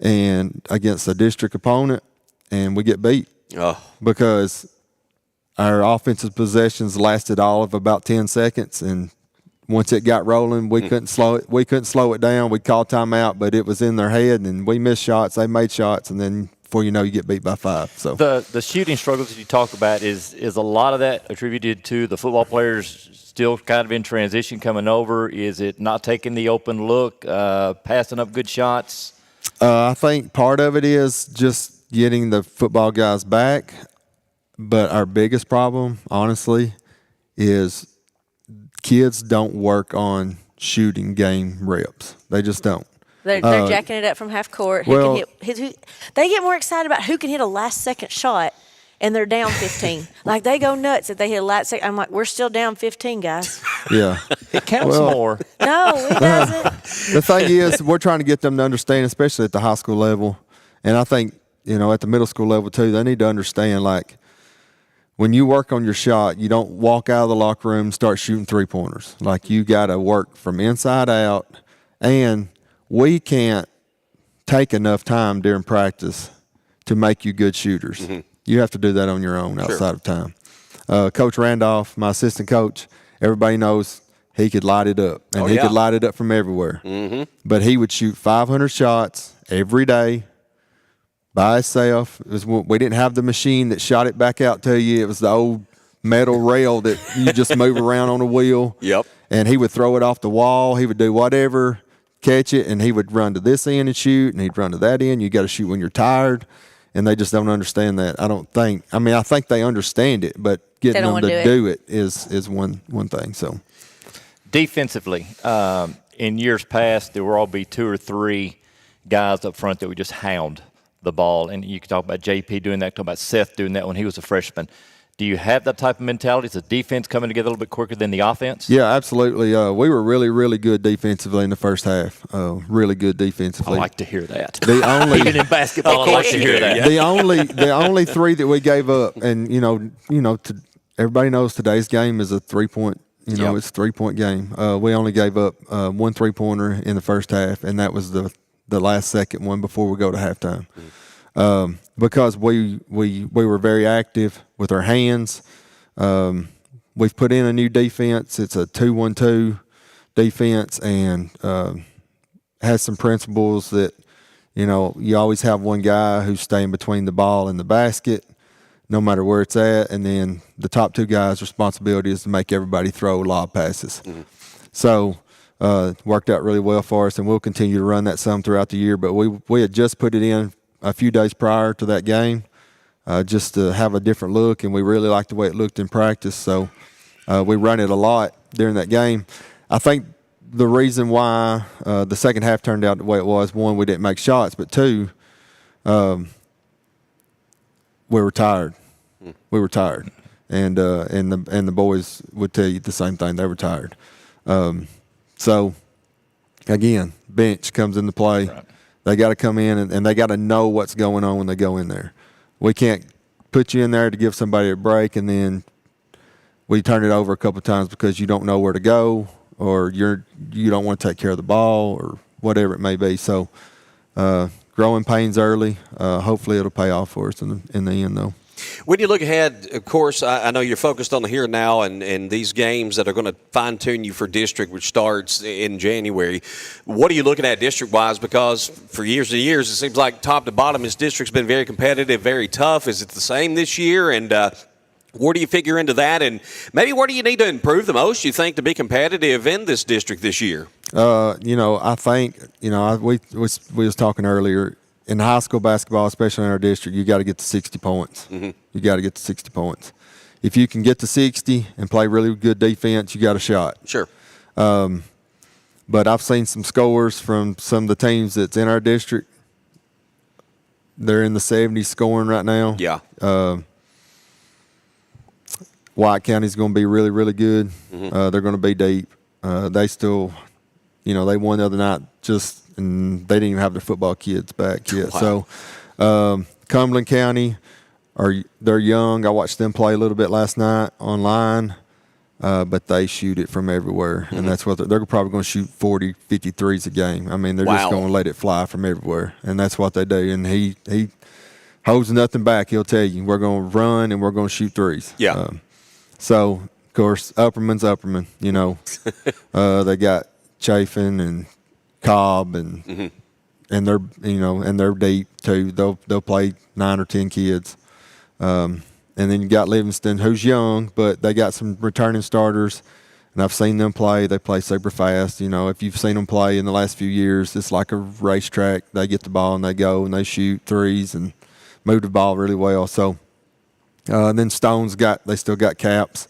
and against a district opponent, and we get beat because our offensive possessions lasted all of about 10 seconds, and once it got rolling, we couldn't slow it. We couldn't slow it down. We called timeout, but it was in their head, and we missed shots. They made shots, and then before you know, you get beat by 5. So the shooting struggles that you talk about is a lot of that attributed to the football players still kind of in transition coming over? Is it not taking the open look, passing up good shots? I think part of it is just getting the football guys back, but our biggest problem, honestly, is kids don't work on shooting game reps. They just don't. They're jacking it up from half court. They get more excited about who can hit a last-second shot, and they're down 15. Like, they go nuts if they hit a last second. I'm like, we're still down 15, guys. Yeah. It counts more. No, it doesn't. The thing is, we're trying to get them to understand, especially at the high school level, and I think, at the middle school level too, they need to understand, like, when you work on your shot, you don't walk out of the locker room and start shooting three-pointers. Like, you got to work from inside out, and we can't take enough time during practice to make you good shooters. Mm-hmm. You have to do that on your own outside of time. Coach Randolph, my assistant coach, everybody knows he could light it up, and he could light it up from everywhere. Mm-hmm. But he would shoot 500 shots every day by himself. We didn't have the machine that shot it back out to you. It was the old metal rail that you just move around on a wheel. Yep. And he would throw it off the wall. He would do whatever, catch it, and he would run to this end and shoot, and he'd run to that end. You got to shoot when you're tired, and they just don't understand that. I think they understand it, but getting them to do it is one thing. So, defensively, in years past, there will all be 2 or 3 guys up front that would just hound the ball, and you can talk about JP doing that, talk about Seth doing that when he was a freshman. Do you have that type of mentality? Is the defense coming together a little bit quicker than the offense? Yeah, absolutely. We were really, really good defensively in the first half. Really good defensively. I like to hear that. Even in basketball, I like to hear that. The only 3 that we gave up, and everybody knows today's game is a 3-point. It's a 3-point game. We only gave up 1 3-pointer in the first half, and that was the last second one before we go to halftime. Because we were very active with our hands. We've put in a new defense. It's a 2-1-2 defense, and has some principles that, you always have one guy who's staying between the ball and the basket, no matter where it's at, and then the top 2 guys' responsibility is to make everybody throw lob passes. Mm-hmm. So worked out really well for us, and we'll continue to run that some throughout the year. But we had just put it in a few days prior to that game, just to have a different look, and we really liked the way it looked in practice. So we run it a lot during that game. I think the reason why the second half turned out the way it was, 1, we didn't make shots, but 2, we were tired. We were tired, and the boys would tell you the same thing. They were tired. So again, bench comes into play. Right. They got to come in and they got to know what's going on when they go in there. We can't put you in there to give somebody a break and then we turn it over a couple of times because you don't know where to go, or you don't want to take care of the ball, or whatever it may be. So growing pains early. Hopefully it'll pay off for us in the end, though. When you look ahead, of course, I know you're focused on the here and now and these games that are going to fine-tune you for district, which starts in January. What are you looking at district-wise? Because for years and years, it seems like top to bottom, this district's been very competitive, very tough. Is it the same this year? And where do you figure into that? And maybe where do you need to improve the most, you think, to be competitive in this district this year? I think, we was talking earlier, in high school basketball, especially in our district, you got to get to 60 points. Mm-hmm. You got to get to 60 points. If you can get to 60 and play really good defense, you got a shot. Sure. But I've seen some scores from some of the teams that's in our district. They're in the 70s scoring right now. Yeah. White County's going to be really, really good. Mm-hmm. They're going to be deep. They still, they won the other night and they didn't even have their football kids back yet. Wow. So Cumberland County, they're young. I watched them play a little bit last night online, but they shoot it from everywhere. Mm-hmm. And that's what they're probably going to shoot 40, 50 threes a game. I mean, they're just going to let it fly from everywhere. And that's what they do. And he holds nothing back. He'll tell you, we're going to run and we're going to shoot threes. Yeah. So, of course, Upperman's Upperman. They got Chafin and Cobb and they're deep too. They'll play 9 or 10 kids, and then you got Livingston, who's young, but they got some returning starters, and I've seen them play. They play super fast. If you've seen them play in the last few years, it's like a racetrack. They get the ball and they go and they shoot threes and move the ball really well. So, and then Stone's they still got Caps.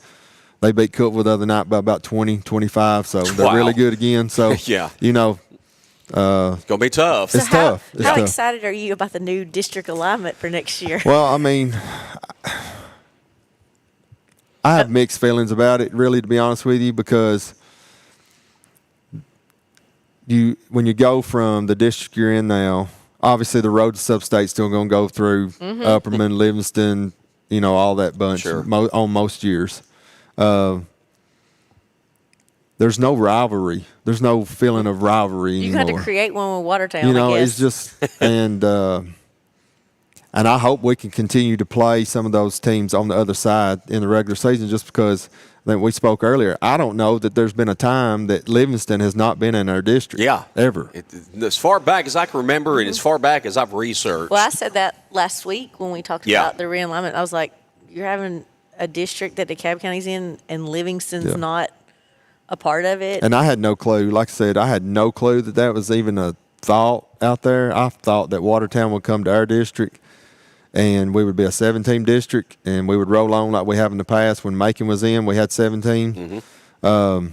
They beat Cookville the other night by about 20, 25, so they're really good again. So, yeah. It's going to be tough. It's tough. How excited are you about the new district alignment for next year? Well, I mean, I have mixed feelings about it, really, to be honest with you, because when you go from the district you're in now, obviously the road to Sub-State's still going to go through Upperman, Livingston, all that bunch on most years. There's no rivalry. There's no feeling of rivalry anymore. You had to create one with Watertown, I guess. It's just and I hope we can continue to play some of those teams on the other side in the regular season, just because I think we spoke earlier. I don't know that there's been a time that Livingston has not been in our district. Yeah. Ever. As far back as I can remember and as far back as I've researched. Well, I said that last week when we talked about the realignment. I was like, you're having a district that DeKalb County's in and Livingston's not a part of it. And I had no clue. Like I said, I had no clue that was even a thought out there. I thought that Watertown would come to our district and we would be a 7-team district and we would roll on like we have in the past. When Macon was in, we had 17. Mm-hmm.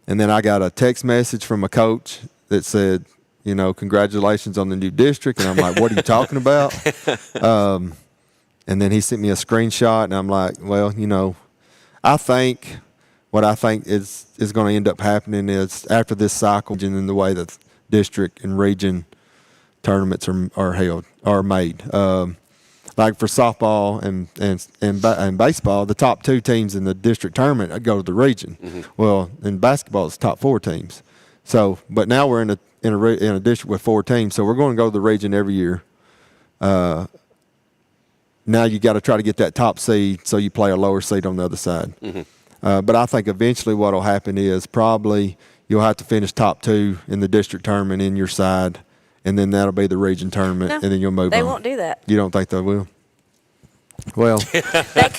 And then I got a text message from a coach that said, congratulations on the new district. And I'm like, what are you talking about? And then he sent me a screenshot and I'm like, well, what I think is going to end up happening is after this cycle, and the way that district and region tournaments are made. Like for softball and baseball, the top 2 teams in the district tournament go to the region. Mm-hmm. Well, in basketball, it's top 4 teams. So, but now we're in a district with 4 teams, so we're going to go to the region every year. Now you got to try to get that top seed, so you play a lower seed on the other side. Mm-hmm. But I think eventually what will happen is probably you'll have to finish top 2 in the district tournament in your side, and then that'll be the region tournament, and then you'll move on. They won't do that. You don't think they will? Well, that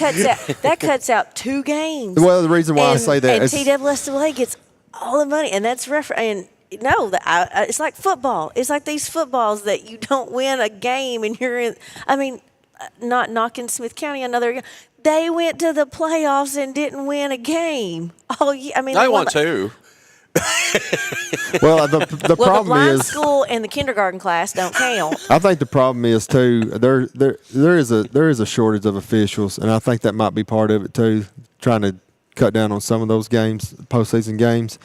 cuts out 2 games. Well, the reason why I say that is TWSAA gets all the money, and that's it's like football. It's like these footballs that you don't win a game, and you're in. I mean, not knocking Smith County another. They went to the playoffs and didn't win a game. Oh, yeah. I mean, they won 2. Well, the problem the blind is school and the kindergarten class don't count. I think the problem is too there is a shortage of officials, and I think that might be part of it too. Trying to cut down on some of those games, postseason games.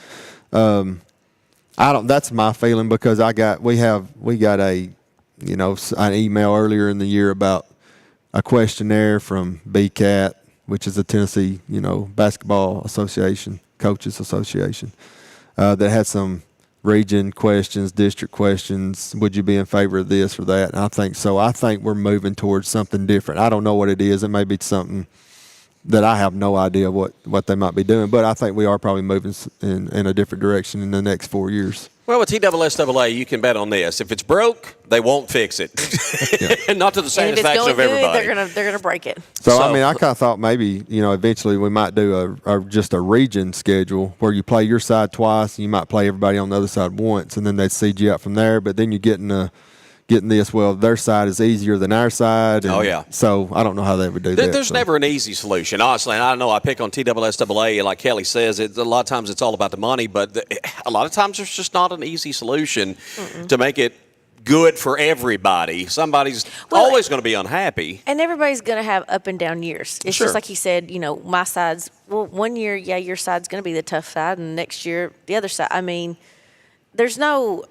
That's my feeling because we got an email earlier in the year about a questionnaire from BCAT, which is the Tennessee Basketball Association, Coaches Association, that had some region questions, district questions. Would you be in favor of this or that? And I think so. I think we're moving towards something different. I don't know what it is. It may be something that I have no idea what they might be doing, but I think we are probably moving in a different direction in the next 4 years. Well, with TSSAA, you can bet on this. If it's broke, they won't fix it. Not to the satisfaction of everybody. They're gonna break it. So I mean, I kind of thought maybe, eventually we might do just a region schedule where you play your side twice and you might play everybody on the other side once, and then they'd seed you out from there. But then you getting this, well, their side is easier than our side. And so I don't know how they would do that. There's never an easy solution, honestly. And I know I pick on TSSAA, and like Kelly says, a lot of times it's all about the money, but a lot of times there's just not an easy solution to make it good for everybody. Somebody's always going to be unhappy. And everybody's going to have up and down years. It's Sure. just like he said, my side's, one year, your side's going to be the tough side, and next year, the other side. I mean, there's no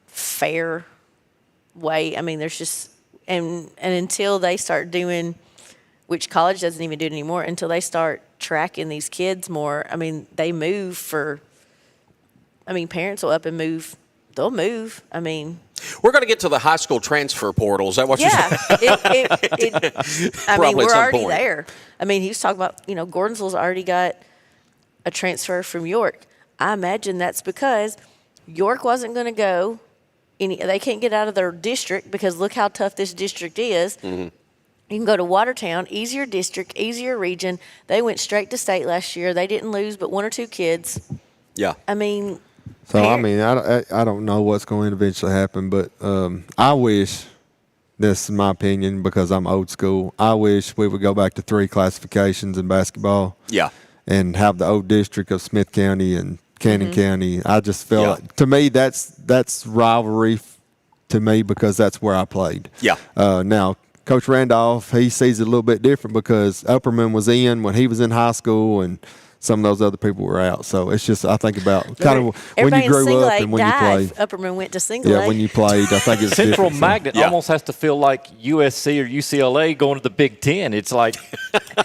fair way. I mean, there's just, and until they start doing, which college doesn't even do it anymore, until they start tracking these kids more, I mean, they move parents will up and move. They'll move. I mean, we're going to get to the high school transfer portal. Is that what you're saying? I mean, we're already point. there. I mean, he was talking about, Gordonsville's already got a transfer from York. I imagine that's because York wasn't going to go. They can't get out of their district because look how tough this district is. Mm-hmm. You can go to Watertown, easier district, easier region. They went straight to state last year. They didn't lose but 1 or 2 kids. Yeah. I mean. So, I mean, I don't know what's going to eventually happen, but I wish, this is my opinion because I'm old school, I wish we would go back to 3 classifications in basketball. Yeah. And have the old district of Smith County and Cannon County. I just feel like, to me, that's rivalry to me because that's where I played. Yeah. Now, Coach Randolph, he sees it a little bit different because Upperman was in when he was in high school and some of those other people were out. So it's just, I think about kind of when you grew up and when you played. Upperman went to single A. Yeah, when you played, I think it's Central different. Magnet almost has to feel like USC or UCLA going to the Big Ten. It's like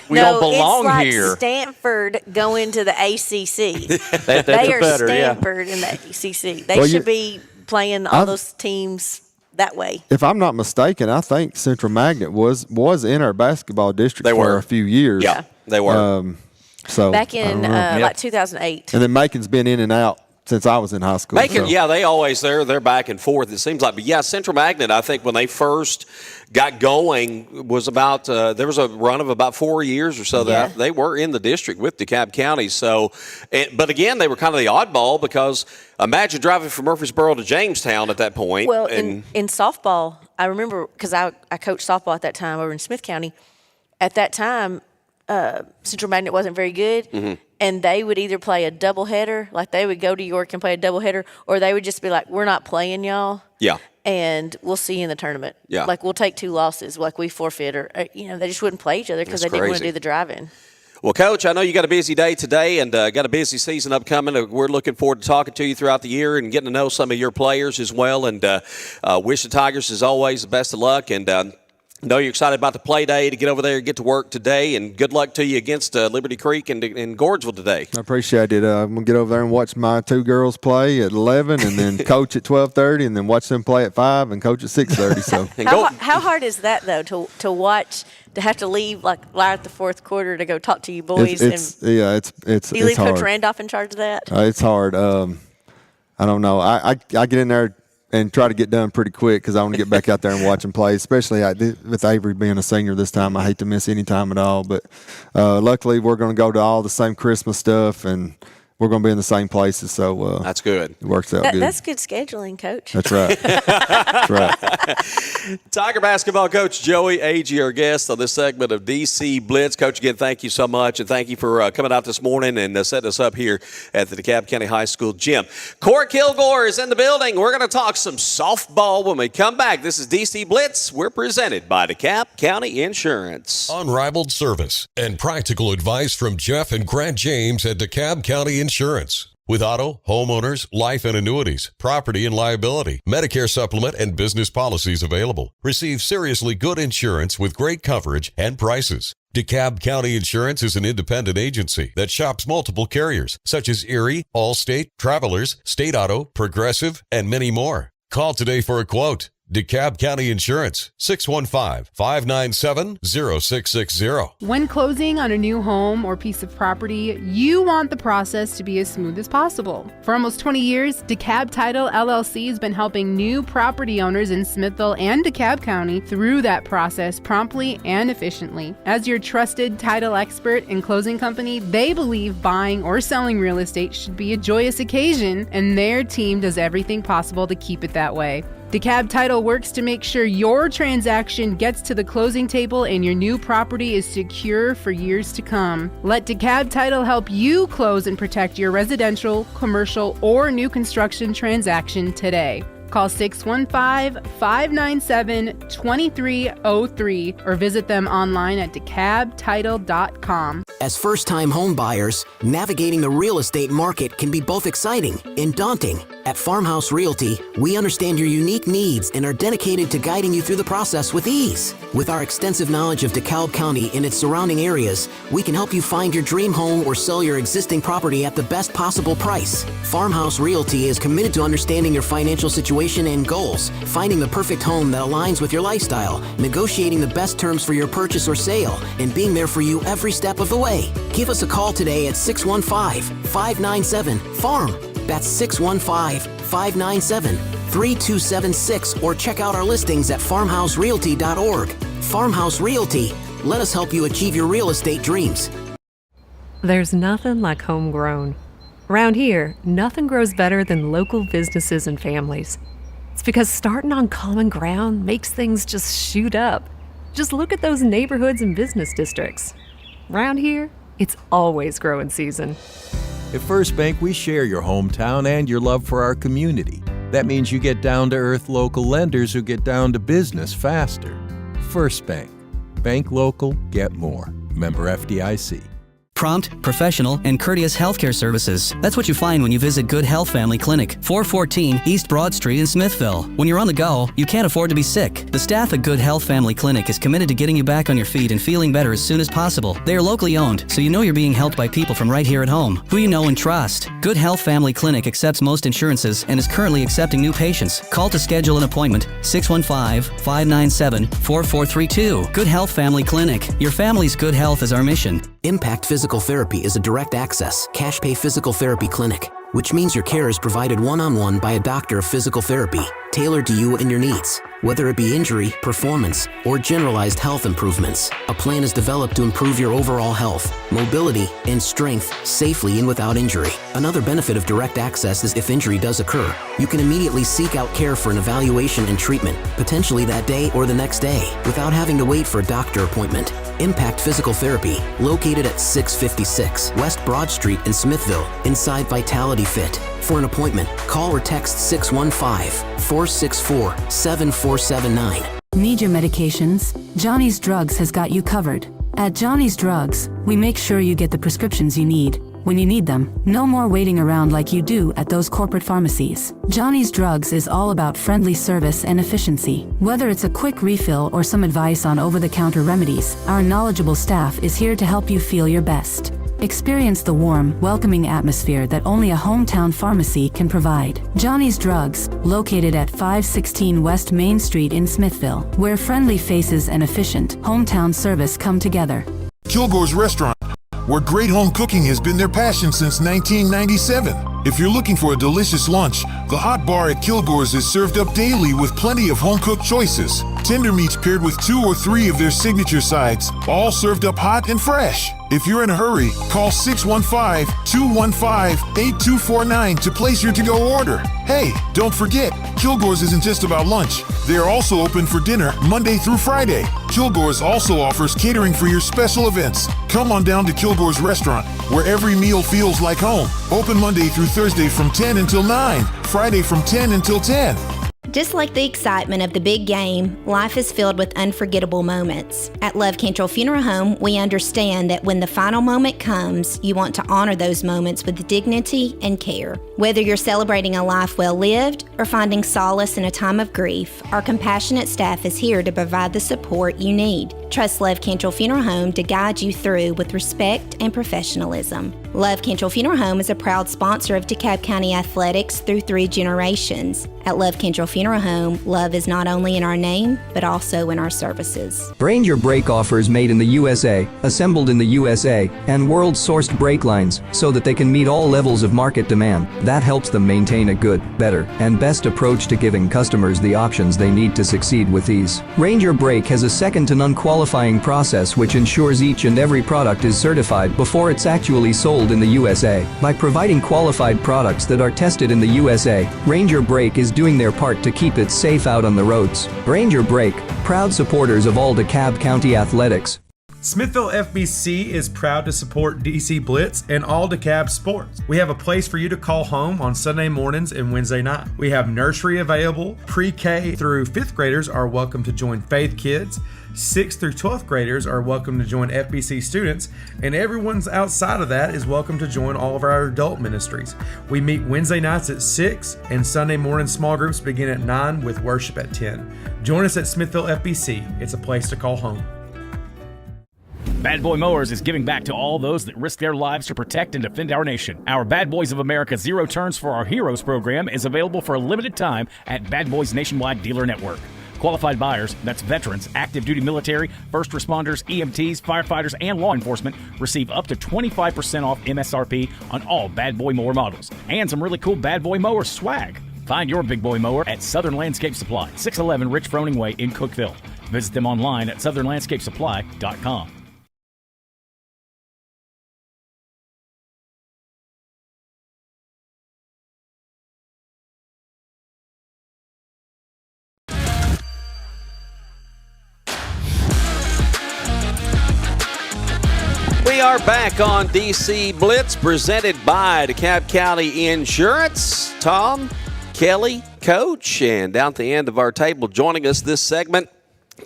we don't belong it's like here. Stanford going to the ACC. They are better, Stanford in the ACC. They should be playing all those teams that way. If I'm not mistaken, I think Central Magnet was in our basketball district for a few years. Yeah, they were. So back in like 2008. And then Macon's been in and out since I was in high school. Macon, they always they're back and forth. It seems like, but yeah, Central Magnet. I think when they first got going was about there was a run of about 4 years or so that they were in the district with DeKalb County. So, but again, they were kind of the oddball because imagine driving from Murfreesboro to Jamestown at that point. Well, in softball, I remember because I coached softball at that time over in Smith County. At that time, Central Magnet wasn't very good, and they would either play a doubleheader, like they would go to York and play a doubleheader, or they would just be like, "We're not playing y'all." Yeah. And we'll see you in the tournament. Yeah. Like we'll take 2 losses, like we forfeit, or they just wouldn't play each other because they didn't want to do the drive-in. Well, Coach, I know you got a busy day today and got a busy season upcoming. We're looking forward to talking to you throughout the year and getting to know some of your players as well. And wish the Tigers, as always, the best of luck. And I know you're excited about the play day to get over there and get to work today, and good luck to you against Liberty Creek and Gordonsville today. I appreciate it. I'm going to get over there and watch my 2 girls play at 11 and then coach at 12:30 and then watch them play at 5 and coach at 6:30. So How hard is that, though, to watch, to have to leave like right at the 4th quarter to go talk to you boys? It's do you leave hard. Coach Randolph in charge of that? It's hard. I don't know. I get in there and try to get done pretty quick because I want to get back out there and watch them play, especially with Avery being a senior this time. I hate to miss any time at all. But luckily, we're going to go to all the same Christmas stuff, and we're going to be in the same places. So that's good. It works out good. That's good scheduling, Coach. That's right. That's right. Tiger basketball coach Joey Agee, our guest on this segment of DC Blitz. Coach, again, thank you so much, and thank you for coming out this morning and setting us up here at the DeKalb County High School gym. Kora Kilgore is in the building. We're going to talk some softball when we come back. This is DC Blitz. We're presented by DeKalb County Insurance. Unrivaled service and practical advice from Jeff and Grant James at DeKalb County Insurance. with auto, homeowners, life and annuities, property and liability, Medicare supplement, and business policies available. Receive seriously good insurance with great coverage and prices. DeKalb County Insurance is an independent agency that shops multiple carriers, such as Erie, Allstate, Travelers, State Auto, Progressive, and many more. Call today for a quote. DeKalb County Insurance, 615-597-0660. When closing on a new home or piece of property, you want the process to be as smooth as possible. For almost 20 years, DeKalb Title LLC has been helping new property owners in Smithville and DeKalb County through that process promptly and efficiently. As your trusted title expert and closing company, they believe buying or selling real estate should be a joyous occasion, and their team does everything possible to keep it that way. DeKalb Title works to make sure your transaction gets to the closing table and your new property is secure for years to come. Let DeKalb Title help you close and protect your residential, commercial, or new construction transaction today. Call 615-597-2303 or visit them online at DeKalbTitle.com. As first-time home buyers, navigating the real estate market can be both exciting and daunting. At Farmhouse Realty, we understand your unique needs and are dedicated to guiding you through the process with ease. With our extensive knowledge of DeKalb County and its surrounding areas, we can help you find your dream home or sell your existing property at the best possible price. Farmhouse Realty is committed to understanding your financial situation and goals, finding the perfect home that aligns with your lifestyle, negotiating the best terms for your purchase or sale, and being there for you every step of the way. Give us a call today at 615-597-FARM. That's 615-597-3276, or check out our listings at farmhouserealty.org. Farmhouse Realty. Let us help you achieve your real estate dreams. There's nothing like homegrown. Around here, nothing grows better than local businesses and families. It's because starting on common ground makes things just shoot up. Just look at those neighborhoods and business districts. Around here, it's always growing season. At First Bank, we share your hometown and your love for our community. That means you get down-to-earth local lenders who get down to business faster. First Bank. Bank local, get more. Member FDIC. Prompt, professional, and courteous healthcare services. That's what you find when you visit Good Health Family Clinic, 414 East Broad Street in Smithville. When you're on the go, you can't afford to be sick. The staff at Good Health Family Clinic is committed to getting you back on your feet and feeling better as soon as possible. They are locally owned, so you know you're being helped by people from right here at home, who you know and trust. Good Health Family Clinic accepts most insurances and is currently accepting new patients. Call to schedule an appointment, 615-597-4432. Good Health Family Clinic. Your family's good health is our mission. Impact Physical Therapy is a direct access, cash pay physical therapy clinic, which means your care is provided one-on-one by a doctor of physical therapy, tailored to you and your needs. Whether it be injury, performance, or generalized health improvements, a plan is developed to improve your overall health, mobility, and strength safely and without injury. Another benefit of direct access is if injury does occur, you can immediately seek out care for an evaluation and treatment, potentially that day or the next day, without having to wait for a doctor appointment. Impact Physical Therapy, located at 656 West Broad Street in Smithville, inside Vitality Fit. For an appointment, call or text 615-464-7479. Need your medications? Johnny's Drugs has got you covered. At Johnny's Drugs, we make sure you get the prescriptions you need when you need them. No more waiting around like you do at those corporate pharmacies. Johnny's Drugs is all about friendly service and efficiency. Whether it's a quick refill or some advice on over-the-counter remedies, our knowledgeable staff is here to help you feel your best. Experience the warm, welcoming atmosphere that only a hometown pharmacy can provide. Johnny's Drugs, located at 516 West Main Street in Smithville, where friendly faces and efficient hometown service come together. Kilgore's Restaurant, where great home cooking has been their passion since 1997. If you're looking for a delicious lunch, the hot bar at Kilgore's is served up daily with plenty of home-cooked choices. Tender meats paired with 2 or 3 of their signature sides, all served up hot and fresh. If you're in a hurry, call 615-215-8249 to place your to-go order. Hey, don't forget, Kilgore's isn't just about lunch. They are also open for dinner Monday through Friday. Kilgore's also offers catering for your special events. Come on down to Kilgore's Restaurant, where every meal feels like home. Open Monday through Thursday from 10 until 9, Friday from 10 until 10. Just like the excitement of the big game, life is filled with unforgettable moments. At Love Cantrell Funeral Home, we understand that when the final moment comes, you want to honor those moments with dignity and care. Whether you're celebrating a life well lived or finding solace in a time of grief, our compassionate staff is here to provide the support you need. Trust Love Cantrell Funeral Home to guide you through with respect and professionalism. Love Cantrell Funeral Home is a proud sponsor of DeKalb County Athletics through 3 generations. At Love Cantrell Funeral Home, love is not only in our name, but also in our services. Ranger brake offers made in the USA, assembled in the USA, and world-sourced brake lines so that they can meet all levels of market demand. That helps them maintain a good, better, and best approach to giving customers the options they need to succeed with ease. Ranger Brake has a second-to-none qualifying process which ensures each and every product is certified before it's actually sold in the USA. By providing qualified products that are tested in the USA, Ranger Brake is doing their part to keep it safe out on the roads. Ranger Brake, proud supporters of all DeKalb County athletics. Smithville FBC is proud to support DC Blitz and all DeKalb sports. We have a place for you to call home on Sunday mornings and Wednesday night. We have nursery available. Pre-K through 5th graders are welcome to join Faith Kids. 6th through 12th graders are welcome to join FBC students, and everyone's outside of that is welcome to join all of our adult ministries. We meet Wednesday nights at 6, and Sunday morning small groups begin at 9 with worship at 10. Join us at Smithville FBC. It's a place to call home. Bad Boy Mowers is giving back to all those that risk their lives to protect and defend our nation. Our Bad Boys of America Zero Turns for Our Heroes program is available for a limited time at Bad Boys Nationwide Dealer Network. Qualified buyers, that's veterans, active duty military, first responders, EMTs, firefighters, and law enforcement, receive up to 25% off MSRP on all Bad Boy mower models. And some really cool Bad Boy Mower swag. Find your big boy mower at Southern Landscape Supply, 611 Rich Froning Way in Cookeville. Visit them online at southernlandscapesupply.com. We are back on DC Blitz, presented by DeKalb County Insurance. Tom, Kelly, Coach, and down at the end of our table, joining us this segment,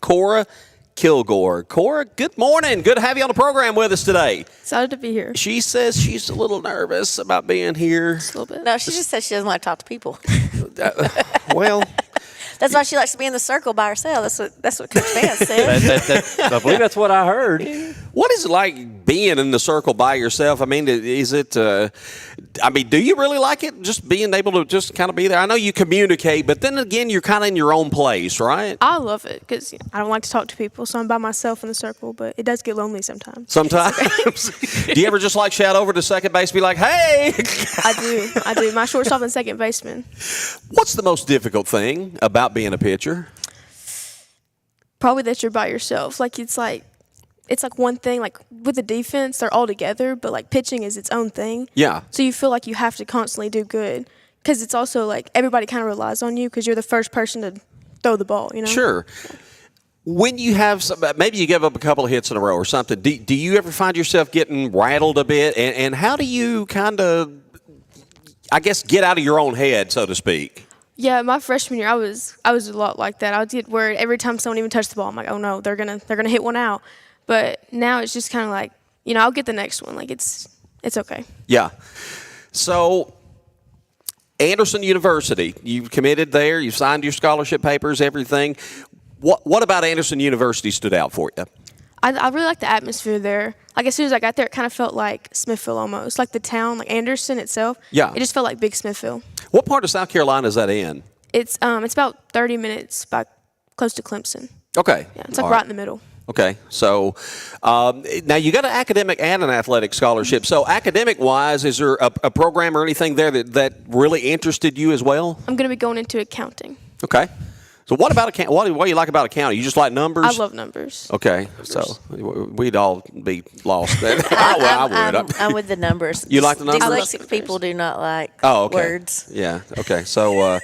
Kora Kilgore. Kora, good morning. Good to have you on the program with us today. Excited to be here. She says she's a little nervous about being here. Just a little bit. No, she just says she doesn't like to talk to people. Well... That's why she likes to be in the circle by herself. That's what Coach Vance said. I believe that's what I heard. What is it like being in the circle by yourself? I mean, is it, do you really like it, just being able to just kind of be there? I know you communicate, but then again, you're kind of in your own place, right? I love it because I don't like to talk to people, so I'm by myself in the circle, but it does get lonely sometimes. Sometimes? Do you ever just like shout over to second base and be like, hey? I do. My shortstop and second baseman. What's the most difficult thing about being a pitcher? Probably that you're by yourself. It's like one thing, like with the defense, they're all together, but like pitching is its own thing. Yeah. So you feel like you have to constantly do good because it's also like everybody kind of relies on you because you're the first person to throw the ball, you know? Sure. When you have maybe you give up a couple of hits in a row or something, do you ever find yourself getting rattled a bit? And how do you kind of, I guess, get out of your own head, so to speak? Yeah, my freshman year, I was a lot like that. I would get worried every time someone even touched the ball. I'm like, oh no, they're gonna hit one out. But now it's just kind of like, I'll get the next one. Like it's okay. Yeah. So Anderson University, you've committed there. You've signed your scholarship papers, everything. What about Anderson University stood out for you? I really like the atmosphere there. Like as soon as I got there, it kind of felt like Smithville almost, like the town, like Anderson itself. Yeah. It just felt like big Smithville. What part of South Carolina is that in? It's about 30 minutes close to Clemson. Okay. Yeah, it's like right in the middle. Okay, so now you got an academic and an athletic scholarship. So academic-wise, is there a program or anything there that really interested you as well? I'm going to be going into accounting. Okay. So what about what do you like about a county? You just like numbers? I love numbers. Okay, so we'd all be lost then. I would. I'm with the numbers. You like the numbers? Dyslexic people do not like words. Yeah. Okay. So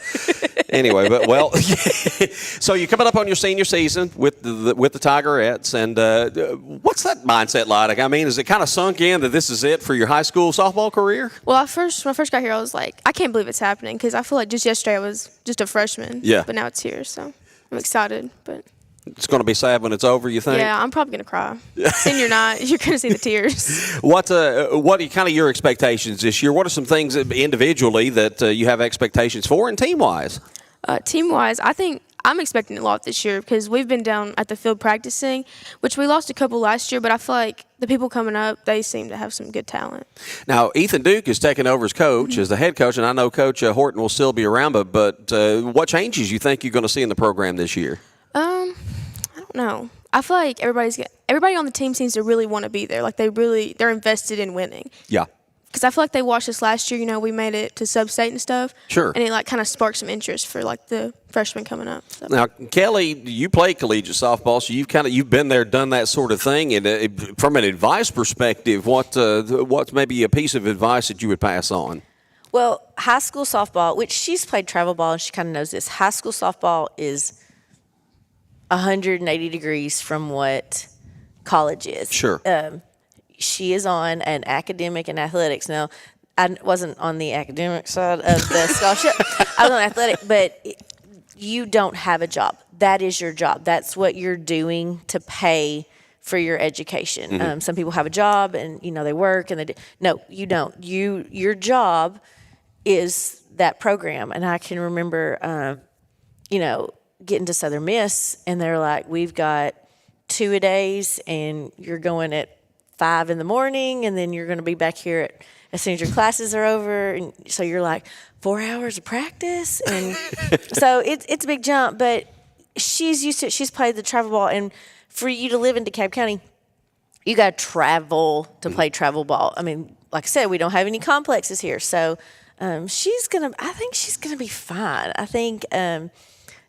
anyway, but so you're coming up on your senior season with the Tigerettes, and what's that mindset like? I mean, is it kind of sunk in that this is it for your high school softball career? Well, when I first got here, I was like, I can't believe it's happening because I feel like just yesterday I was just a freshman. Yeah. But now it's here, so I'm excited. But it's going to be sad when it's over, you think? yeah, I'm probably going to cry. Senior night, you're going to see the tears. What are kind of your expectations this year? What are some things individually that you have expectations for, and team-wise? Team-wise, I think I'm expecting a lot this year because we've been down at the field practicing, which we lost a couple last year, but I feel like the people coming up, they seem to have some good talent. Now, Ethan Duke is taking over as coach, as the head coach, and I know Coach Horton will still be around, but what changes you think you're going to see in the program this year? I don't know. I feel like everybody on the team seems to really want to be there. Like they're invested in winning. Yeah. Because I feel like they watched us last year. You know, we made it to sub-state and stuff. Sure. And it kind of sparked some interest for the freshmen coming up. So. Now, Kelly, you play collegiate softball, so you've been there, done that sort of thing. And from an advice perspective, what's maybe a piece of advice that you would pass on? Well, high school softball, which she's played travel ball and she kind of knows this. High school softball is 180 degrees from what college is. Sure. She is on an academic and athletics. Now, I wasn't on the academic side of the scholarship. I was on athletic, but you don't have a job. That is your job. That's what you're doing to pay for your education. Mm-hmm. Some people have a job and, they work and no, you don't. Your job is that program. And I can remember, getting to Southern Miss and they're like, we've got 2-a-days and you're going at 5 in the morning, and then you're going to be back here as soon as your classes are over, and so you're like 4 hours of practice, and so it's a big jump. But she's used to it. She's played the travel ball, and for you to live in DeKalb County, you got to travel to play travel ball. I mean, like I said, we don't have any complexes here, so I think she's gonna be fine. I think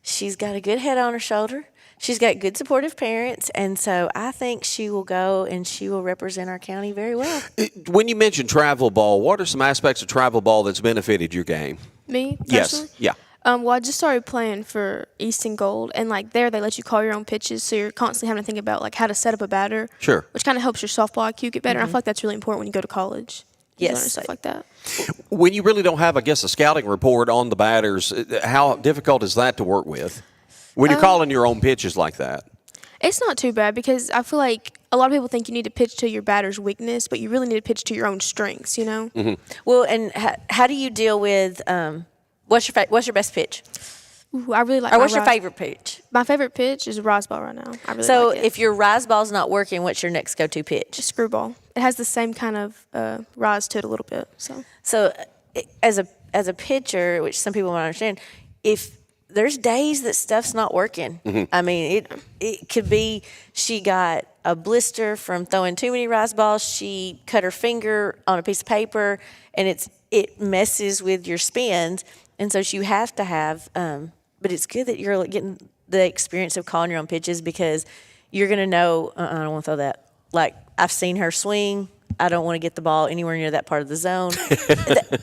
she's got a good head on her shoulder. She's got good supportive parents, and so I think she will go and she will represent our county very well. When you mention travel ball, what are some aspects of travel ball that's benefited your game? Me, personally? Yes, yeah. Well, I just started playing for East and Gold, and there they let you call your own pitches, so you're constantly having to think about how to set up a batter. Sure. Which kind of helps your softball IQ get better. And I feel like that's really important when you go to college. Yes. Learn stuff like that. When you really don't have, a scouting report on the batters, how difficult is that to work with? When you're calling your own pitches like that? It's not too bad because I feel like a lot of people think you need to pitch to your batter's weakness, but you really need to pitch to your own strengths, Mm-hmm. Well, and how do you deal with what's your best pitch? Ooh, I really like. Or what's your favorite pitch? My favorite pitch is a rise ball right now. I really so like it. If your rise ball's not working, what's your next go-to pitch? A screwball. It has the same kind of rise to it a little bit. So as a pitcher, which some people might understand, if there's days that stuff's not working. Mm-hmm. I mean, it could be she got a blister from throwing too many rise balls. She cut her finger on a piece of paper, and it messes with your spins. And so you have to have. But it's good that you're getting the experience of calling your own pitches because you're going to know. I don't want to throw that. I've seen her swing. I don't want to get the ball anywhere near that part of the zone.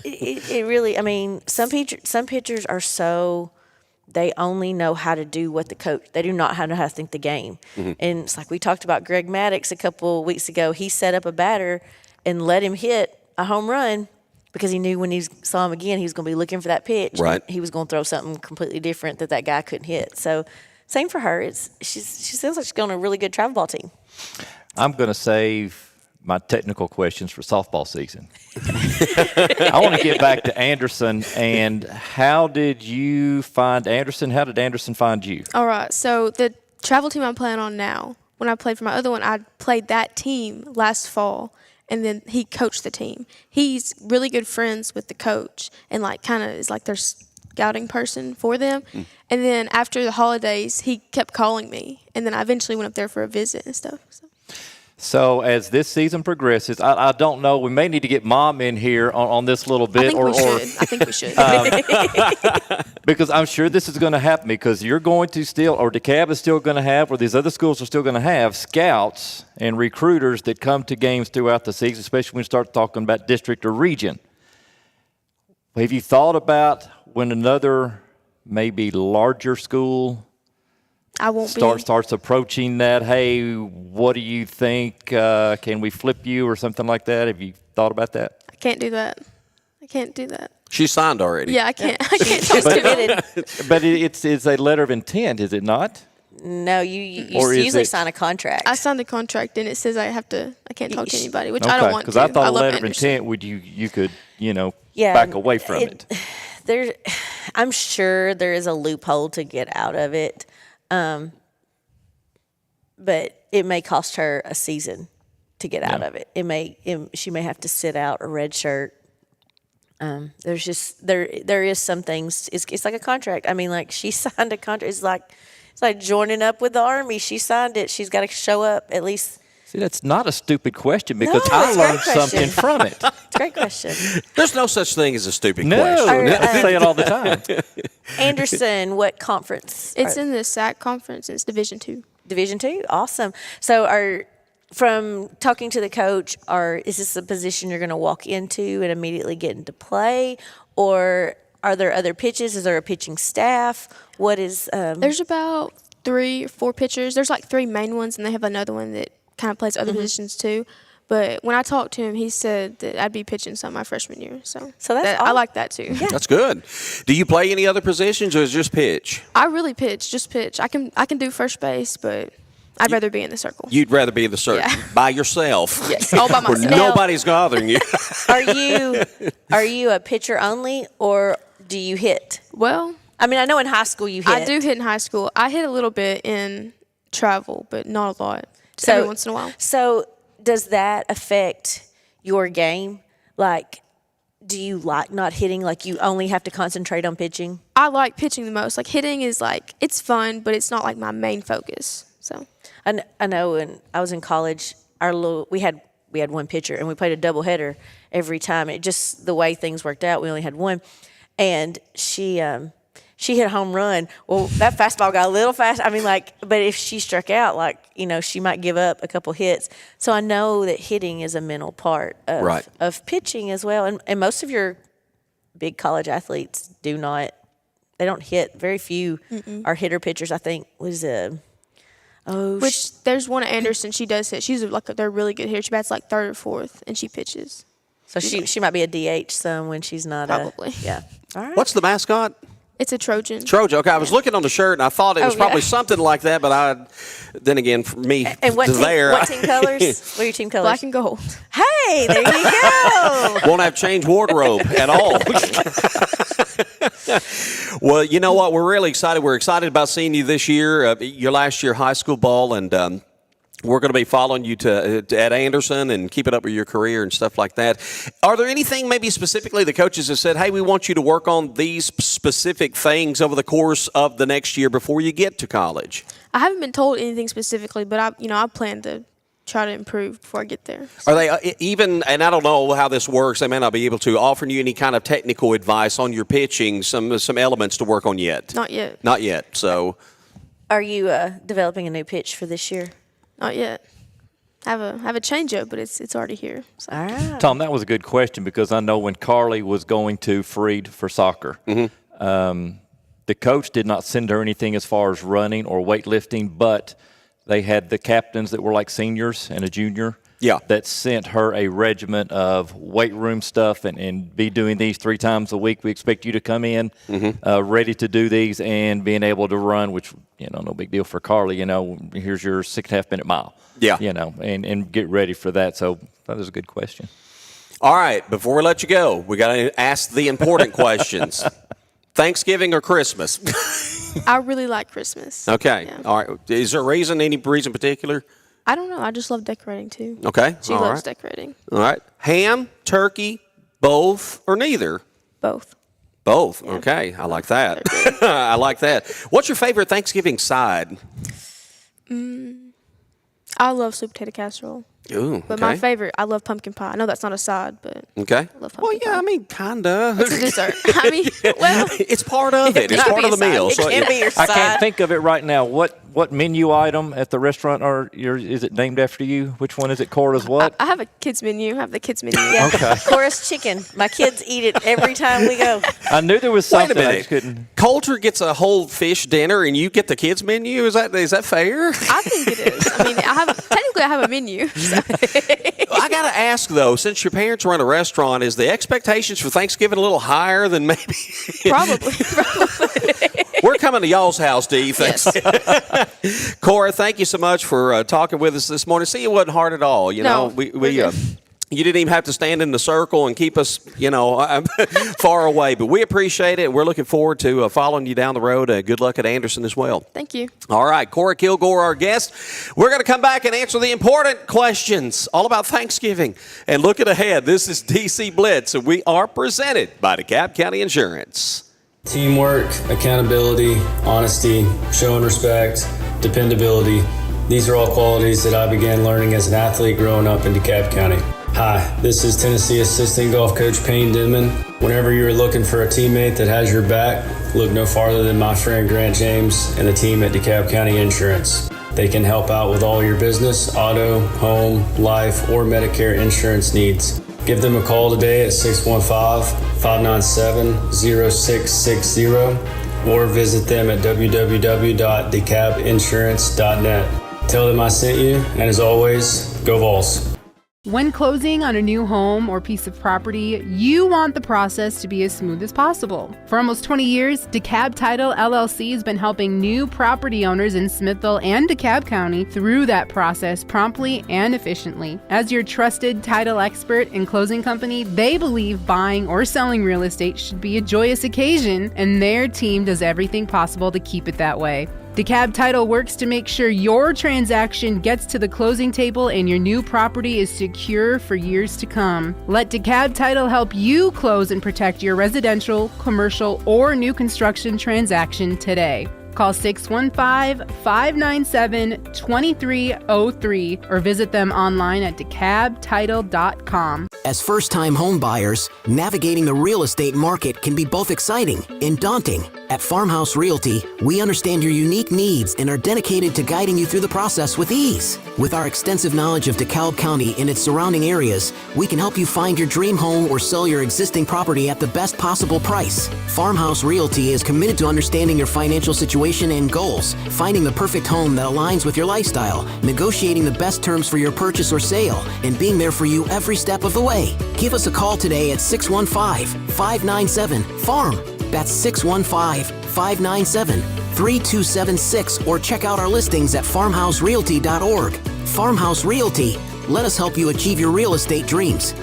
it really. I mean, some pitchers are so. They only know how to do what the coach. They do not know how to think the game. Mm-hmm. And it's like we talked about Greg Maddox a couple weeks ago. He set up a batter and let him hit a home run because he knew when he saw him again, he was going to be looking for that pitch. Right. He was going to throw something completely different that guy couldn't hit. So same for her. She sounds like she's going on a really good travel ball team. I'm going to save my technical questions for softball season. I want to get back to Anderson. And how did you find Anderson? How did Anderson find you? All right. So the travel team I'm playing on now, when I played for my other one, I played that team last fall, and then he coached the team. He's really good friends with the coach and kind of is their scouting person for them. And then after the holidays, he kept calling me, and then I eventually went up there for a visit and stuff. So as this season progresses, I don't know. We may need to get Mom in here on this little bit. I think we should. Because I'm sure this is going to happen because you're going to still, or DeKalb is still going to have, or these other schools are still going to have scouts and recruiters that come to games throughout the season, especially when we start talking about district or region. Have you thought about when another maybe larger school starts approaching that? Hey, what do you think? Can we flip you or something like that? Have you thought about that? I can't do that. She signed already. Yeah, I can't talk to her. But it's a letter of intent, is it not? No, you usually sign a contract. I signed the contract, and it says I can't talk to anybody, which I don't want to. Because I thought a letter of intent you could back away from it. I'm sure there is a loophole to get out of it, but it may cost her a season to get out of it. She may have to sit out a red shirt. There is some things. It's like a contract. I mean, like she signed a contract. It's like joining up with the Army. She signed it. She's got to show up at least. See, that's not a stupid question because I learned something from it. It's a great question. There's no such thing as a stupid question. I say it all the time. Anderson, what conference? It's in the SAC conference. It's Division II. Division II? Awesome. So from talking to the coach, is this a position you're going to walk into and immediately get into play? Or are there other pitches? Is there a pitching staff? What is... There's about 3 or 4 pitchers. There's like 3 main ones, and they have another one that kind of plays other positions too. But when I talked to him, he said that I'd be pitching some my freshman year. So I like that too. Yeah. That's good. Do you play any other positions or is it just pitch? I really just pitch. I can do first base, but I'd rather be in the circle. You'd rather be in the circle by yourself. Yes, all by myself. Where nobody's bothering you. Are you a pitcher only or do you hit? Well, I mean, I know in high school you hit. I do hit in high school. I hit a little bit in travel, but not a lot. So every once in a while. So does that affect your game? Like, do you like not hitting? Like, you only have to concentrate on pitching? I like pitching the most. Like, hitting is like, it's fun, but it's not like my main focus. So I know when I was in college, we had one pitcher, and we played a doubleheader every time. It just, the way things worked out, we only had one. And she hit a home run. Well, that fastball got a little fast. I mean, but if she struck out, she might give up a couple hits. So I know that hitting is a mental part of pitching as well. And most of your big college athletes they don't hit. Very few are hitter pitchers, I think, which there's one at Anderson, she does hit. They're really good hitter. She bats like 3rd or 4th, and she pitches. So she might be a DH some when she's not. Probably. Yeah. All right. What's the mascot? It's a Trojan. Trojan. Okay, I was looking on the shirt and I thought it was probably something like that, but then again, for me, and what team colors? What are your team colors? Black and gold. Hey, there you go. Won't have changed wardrobe at all. Well, you know what? We're really excited. We're excited about seeing you this year, your last year high school ball, and we're going to be following you at Anderson and keeping up with your career and stuff like that. Are there anything maybe specifically the coaches have said, hey, we want you to work on these specific things over the course of the next year before you get to college? I haven't been told anything specifically, but I plan to try to improve before I get there. So. Are they even, and I don't know how this works, they may not be able to, offering you any kind of technical advice on your pitching, some elements to work on yet? Not yet. Not yet, so. Are you developing a new pitch for this year? Not yet. I have a changeup, but it's already here. So. All right. Tom, that was a good question because I know when Carly was going to Freed for soccer, the coach did not send her anything as far as running or weightlifting, but they had the captains that were like seniors and a junior that sent her a regiment of weight room stuff and be doing these 3 times a week. We expect you to come in ready to do these and being able to run, which, no big deal for Carly. Here's your 6.5 minute mile. Yeah. And get ready for that. So that was a good question. All right. Before we let you go, we got to ask the important questions. Thanksgiving or Christmas? I really like Christmas. Okay. Yeah. All right. Is there any reason particular? I don't know. I just love decorating too. Okay. She loves decorating. All right. Ham, turkey, both, or neither? Both. Both. Yeah. Okay. I like that. I like that. What's your favorite Thanksgiving side? I love sweet potato casserole. Ooh, But my favorite, I love pumpkin pie. I know that's not a side, but Okay. I love pumpkin Well, yeah, I mean, kinda. It's a dessert. I mean, well, it's part of it. It's part of the meal. So I can't think of it right now. What menu item at the restaurant is it named after you? Which one is it? Cora's what? I have a kids menu. I have the kids menu. Yeah. Okay. Cora's chicken. My kids eat it every time we go. I knew there was Wait a something. I minute. just couldn't. Coulter gets a whole fish dinner, and you get the kids menu. Is that fair? I think it is. I mean, technically I have a menu. So. I got to ask though, since your parents run a restaurant, is the expectations for Thanksgiving a little higher than maybe? Probably. We're coming to y'all's house, Dee. Thanks. Kora, thank you so much for talking with us this morning. See, it wasn't hard at all. You know, you didn't even have to stand in the circle and keep us, far away. But we appreciate it. We're looking forward to following you down the road. Good luck at Anderson as well. Thank you. All right, Kora Kilgore, our guest. We're going to come back and answer the important questions all about Thanksgiving. And looking ahead, this is DC Blitz, and we are presented by DeKalb County Insurance. Teamwork, accountability, honesty, showing respect, dependability. These are all qualities that I began learning as an athlete growing up in DeKalb County. Hi, this is Tennessee assistant golf coach Payne Denman. Whenever you're looking for a teammate that has your back, look no farther than my friend Grant James and the team at DeKalb County Insurance. They can help out with all your business, auto, home, life, or Medicare insurance needs. Give them a call today at 615-597-0660 or visit them at www.dekabinsurance.net. Tell them I sent you, and as always, go Vols. When closing on a new home or piece of property, you want the process to be as smooth as possible. For almost 20 years, DeKalb Title LLC has been helping new property owners in Smithville and DeKalb County through that process promptly and efficiently. As your trusted title expert and closing company, they believe buying or selling real estate should be a joyous occasion, and their team does everything possible to keep it that way. DeKalb Title works to make sure your transaction gets to the closing table and your new property is secure for years to come. Let DeKalb Title help you close and protect your residential, commercial, or new construction transaction today. Call 615-597-2303 or visit them online at DeKalbTitle.com. As first-time home buyers, navigating the real estate market can be both exciting and daunting. At Farmhouse Realty, we understand your unique needs and are dedicated to guiding you through the process with ease. With our extensive knowledge of DeKalb County and its surrounding areas, we can help you find your dream home or sell your existing property at the best possible price. Farmhouse Realty is committed to understanding your financial situation and goals, finding the perfect home that aligns with your lifestyle, negotiating the best terms for your purchase or sale, and being there for you every step of the way. Give us a call today at 615-597-FARM. That's 615-597-3276, or check out our listings at farmhouserealty.org. Farmhouse Realty. Let us help you achieve your real estate dreams.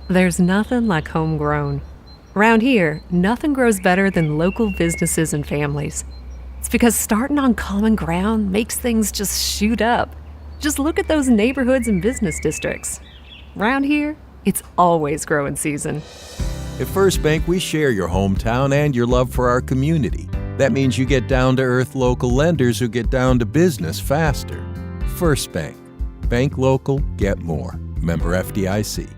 There's nothing like homegrown. Around here, nothing grows better than local businesses and families. It's because starting on common ground makes things just shoot up. Just look at those neighborhoods and business districts. Around here, it's always growing season. At First Bank, we share your hometown and your love for our community. That means you get down-to-earth local lenders who get down to business faster. First Bank. Bank local, get more. Member FDIC.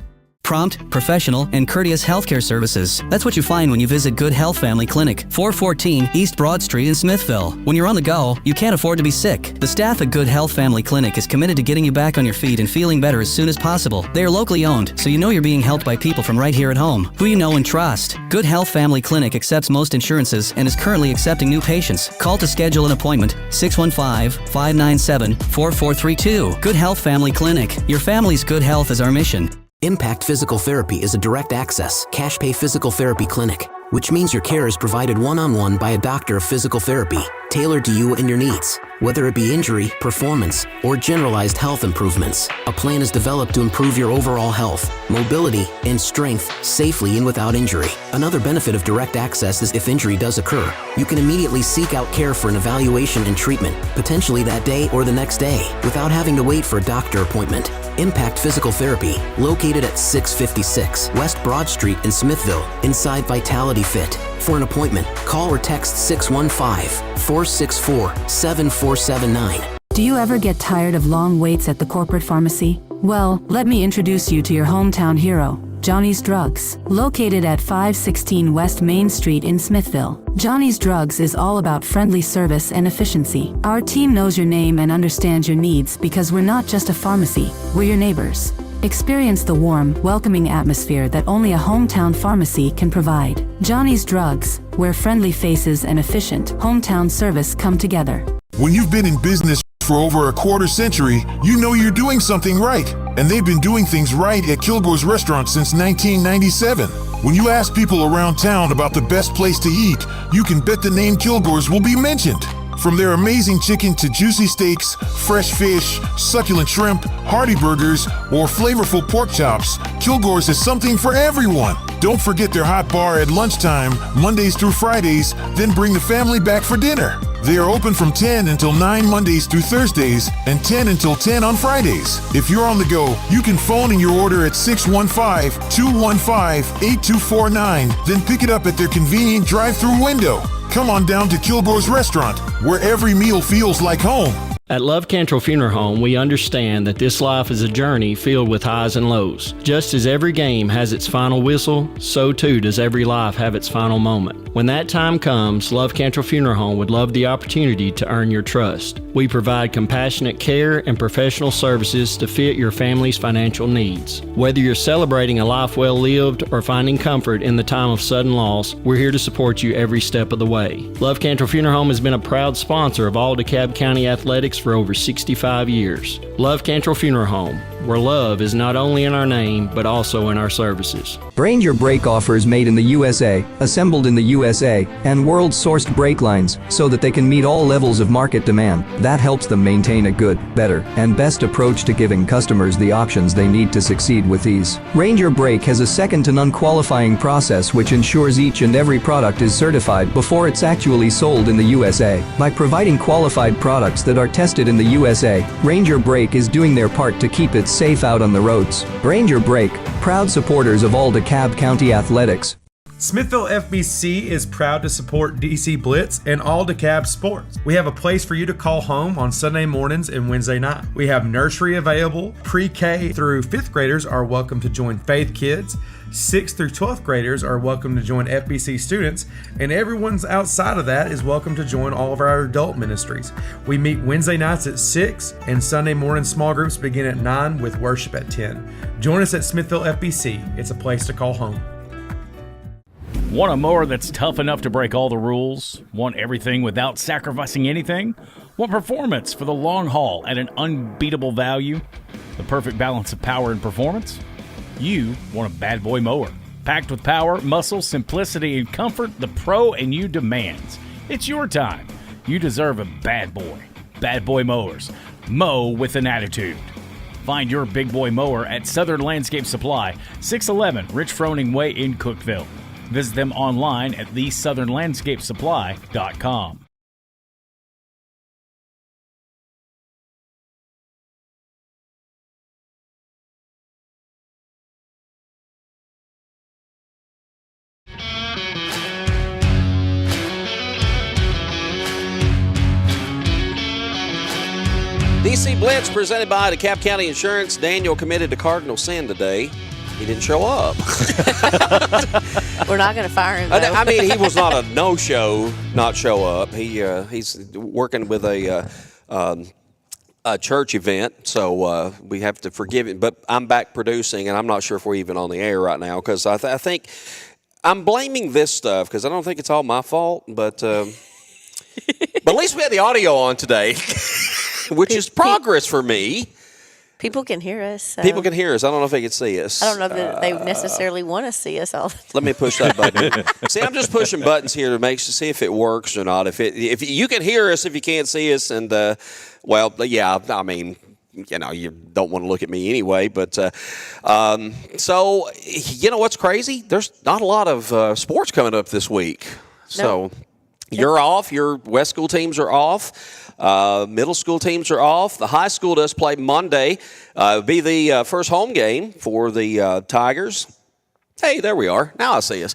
Prompt, professional, and courteous healthcare services. That's what you find when you visit Good Health Family Clinic, 414 East Broad Street in Smithville. When you're on the go, you can't afford to be sick. The staff at Good Health Family Clinic is committed to getting you back on your feet and feeling better as soon as possible. They are locally owned, so you know you're being helped by people from right here at home, who you know and trust. Good Health Family Clinic accepts most insurances and is currently accepting new patients. Call to schedule an appointment, 615-597-4432. Good Health Family Clinic. Your family's good health is our mission. Impact Physical Therapy is a direct access, cash pay physical therapy clinic, which means your care is provided one-on-one by a doctor of physical therapy, tailored to you and your needs. Whether it be injury, performance, or generalized health improvements, a plan is developed to improve your overall health, mobility, and strength safely and without injury. Another benefit of direct access is if injury does occur, you can immediately seek out care for an evaluation and treatment, potentially that day or the next day, without having to wait for a doctor appointment. Impact Physical Therapy, located at 656 West Broad Street in Smithville, inside Vitality Fit. For an appointment, call or text 615-464-7479. Do you ever get tired of long waits at the corporate pharmacy? Well, let me introduce you to your hometown hero, Johnny's Drugs. Located at 516 West Main Street in Smithville, Johnny's Drugs is all about friendly service and efficiency. Our team knows your name and understands your needs because we're not just a pharmacy, we're your neighbors. Experience the warm, welcoming atmosphere that only a hometown pharmacy can provide. Johnny's Drugs, where friendly faces and efficient hometown service come together. When you've been in business for over a quarter century, you know you're doing something right. And they've been doing things right at Kilgore's restaurant since 1997. When you ask people around town about the best place to eat, you can bet the name Kilgore's will be mentioned. From their amazing chicken to juicy steaks, fresh fish, succulent shrimp, hearty burgers, or flavorful pork chops, Kilgore's has something for everyone. Don't forget their hot bar at lunchtime, Mondays through Fridays, then bring the family back for dinner. They are open from 10 until 9 Mondays through Thursdays and 10 until 10 on Fridays. If you're on the go, you can phone in your order at 615-215-8249, then pick it up at their convenient drive-through window. Come on down to Kilgore's restaurant, where every meal feels like home. At Love Cantrell Funeral Home, we understand that this life is a journey filled with highs and lows. Just as every game has its final whistle, so too does every life have its final moment. When that time comes, Love Cantrell Funeral Home would love the opportunity to earn your trust. We provide compassionate care and professional services to fit your family's financial needs. Whether you're celebrating a life well lived or finding comfort in the time of sudden loss, we're here to support you every step of the way. Love Cantrell Funeral Home has been a proud sponsor of all DeKalb County athletics for over 65 years. Love Cantrell Funeral Home, where love is not only in our name, but also in our services. Ranger brake offers made in the USA, assembled in the USA, and world-sourced brake lines so that they can meet all levels of market demand. That helps them maintain a good, better, and best approach to giving customers the options they need to succeed with ease. Ranger Brake has a second-to-none qualifying process which ensures each and every product is certified before it's actually sold in the USA. By providing qualified products that are tested in the USA, Ranger Brake is doing their part to keep it safe out on the roads. Ranger Brake, proud supporters of all DeKalb County athletics. Smithville FBC is proud to support DC Blitz and all DeKalb sports. We have a place for you to call home on Sunday mornings and Wednesday night. We have nursery available. Pre-K through 5th graders are welcome to join Faith Kids. 6th through 12th graders are welcome to join FBC students, and everyone's outside of that is welcome to join all of our adult ministries. We meet Wednesday nights at 6, and Sunday morning small groups begin at 9 with worship at 10. Join us at Smithville FBC. It's a place to call home. Want a mower that's tough enough to break all the rules? Want everything without sacrificing anything? Want performance for the long haul at an unbeatable value? The perfect balance of power and performance? You want a bad boy mower. Packed with power, muscle, simplicity, and comfort the pro and you demands. It's your time. You deserve a bad boy. Bad Boy Mowers. Mow with an attitude. Find your big boy mower at Southern Landscape Supply, 611 Rich Froning Way in Cookeville. Visit them online at thesouthernlandscapesupply.com. DC Blitz presented by DeKalb County Insurance. Daniel committed to cardinal sin today. He didn't show up. We're not going to fire him, though. I mean, he was not a no-show, not show up. He's working with a church event, so we have to forgive him. But I'm back producing, and I'm not sure if we're even on the air right now because I think I'm blaming this stuff because I don't think it's all my fault. But at least we had the audio on today, which is progress for me. People can hear us. So. People can hear us. I don't know if they can see us. I don't know that they necessarily want to see us all the time. Let me push that button. See, I'm just pushing buttons here to see if it works or not. If you can hear us, if you can't see us, and well, yeah, I mean, you know, you don't want to look at me anyway. But so you know what's crazy? There's not a lot of sports coming up this week. So you're off. Your West School teams are off. Middle school teams are off. The high school does play Monday. It'll be the first home game for the Tigers. Hey, there we are. Now I see us.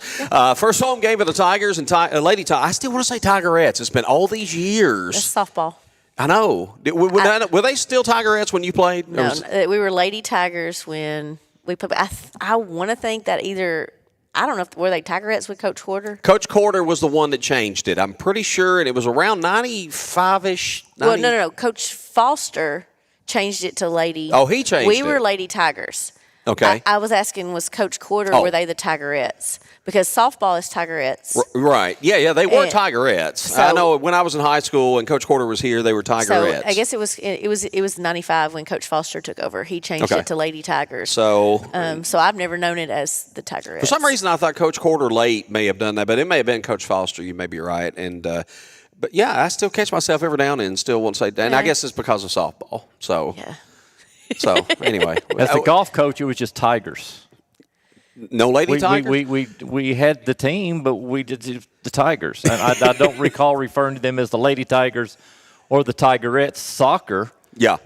First home game for the Tigers and Lady Tigers. I still want to say Tigerettes. It's been all these years. That's softball. I know. Were they still Tigerettes when you played? No, we were Lady Tigers when we played. I want to think that either, I don't know, were they Tigerettes with Coach Quarter? Coach Quarter was the one that changed it. I'm pretty sure, and it was around 95-ish. Well, no. Coach Foster changed it to Lady. Oh, he changed it. We were Lady Tigers. Okay. I was asking, was Coach Quarter, were they the Tigerettes? Because softball is Tigerettes. Right. Yeah, they were Tigerettes. So, I know when I was in high school and Coach Quarter was here, they were Tigerettes. So I guess it was 95 when Coach Foster took over. He changed it to Lady Tigers. So I've never known it as the Tigerettes. For some reason, I thought Coach Quarter late may have done that, but it may have been Coach Foster. You may be right. And but yeah, I still catch myself every now and then, still won't say. And I guess it's because of softball. So yeah. So anyway, as the golf coach, it was just Tigers. No Lady Tigers? We had the team, but we did the Tigers. And I don't recall referring to them as the Lady Tigers or the Tigerettes. Soccer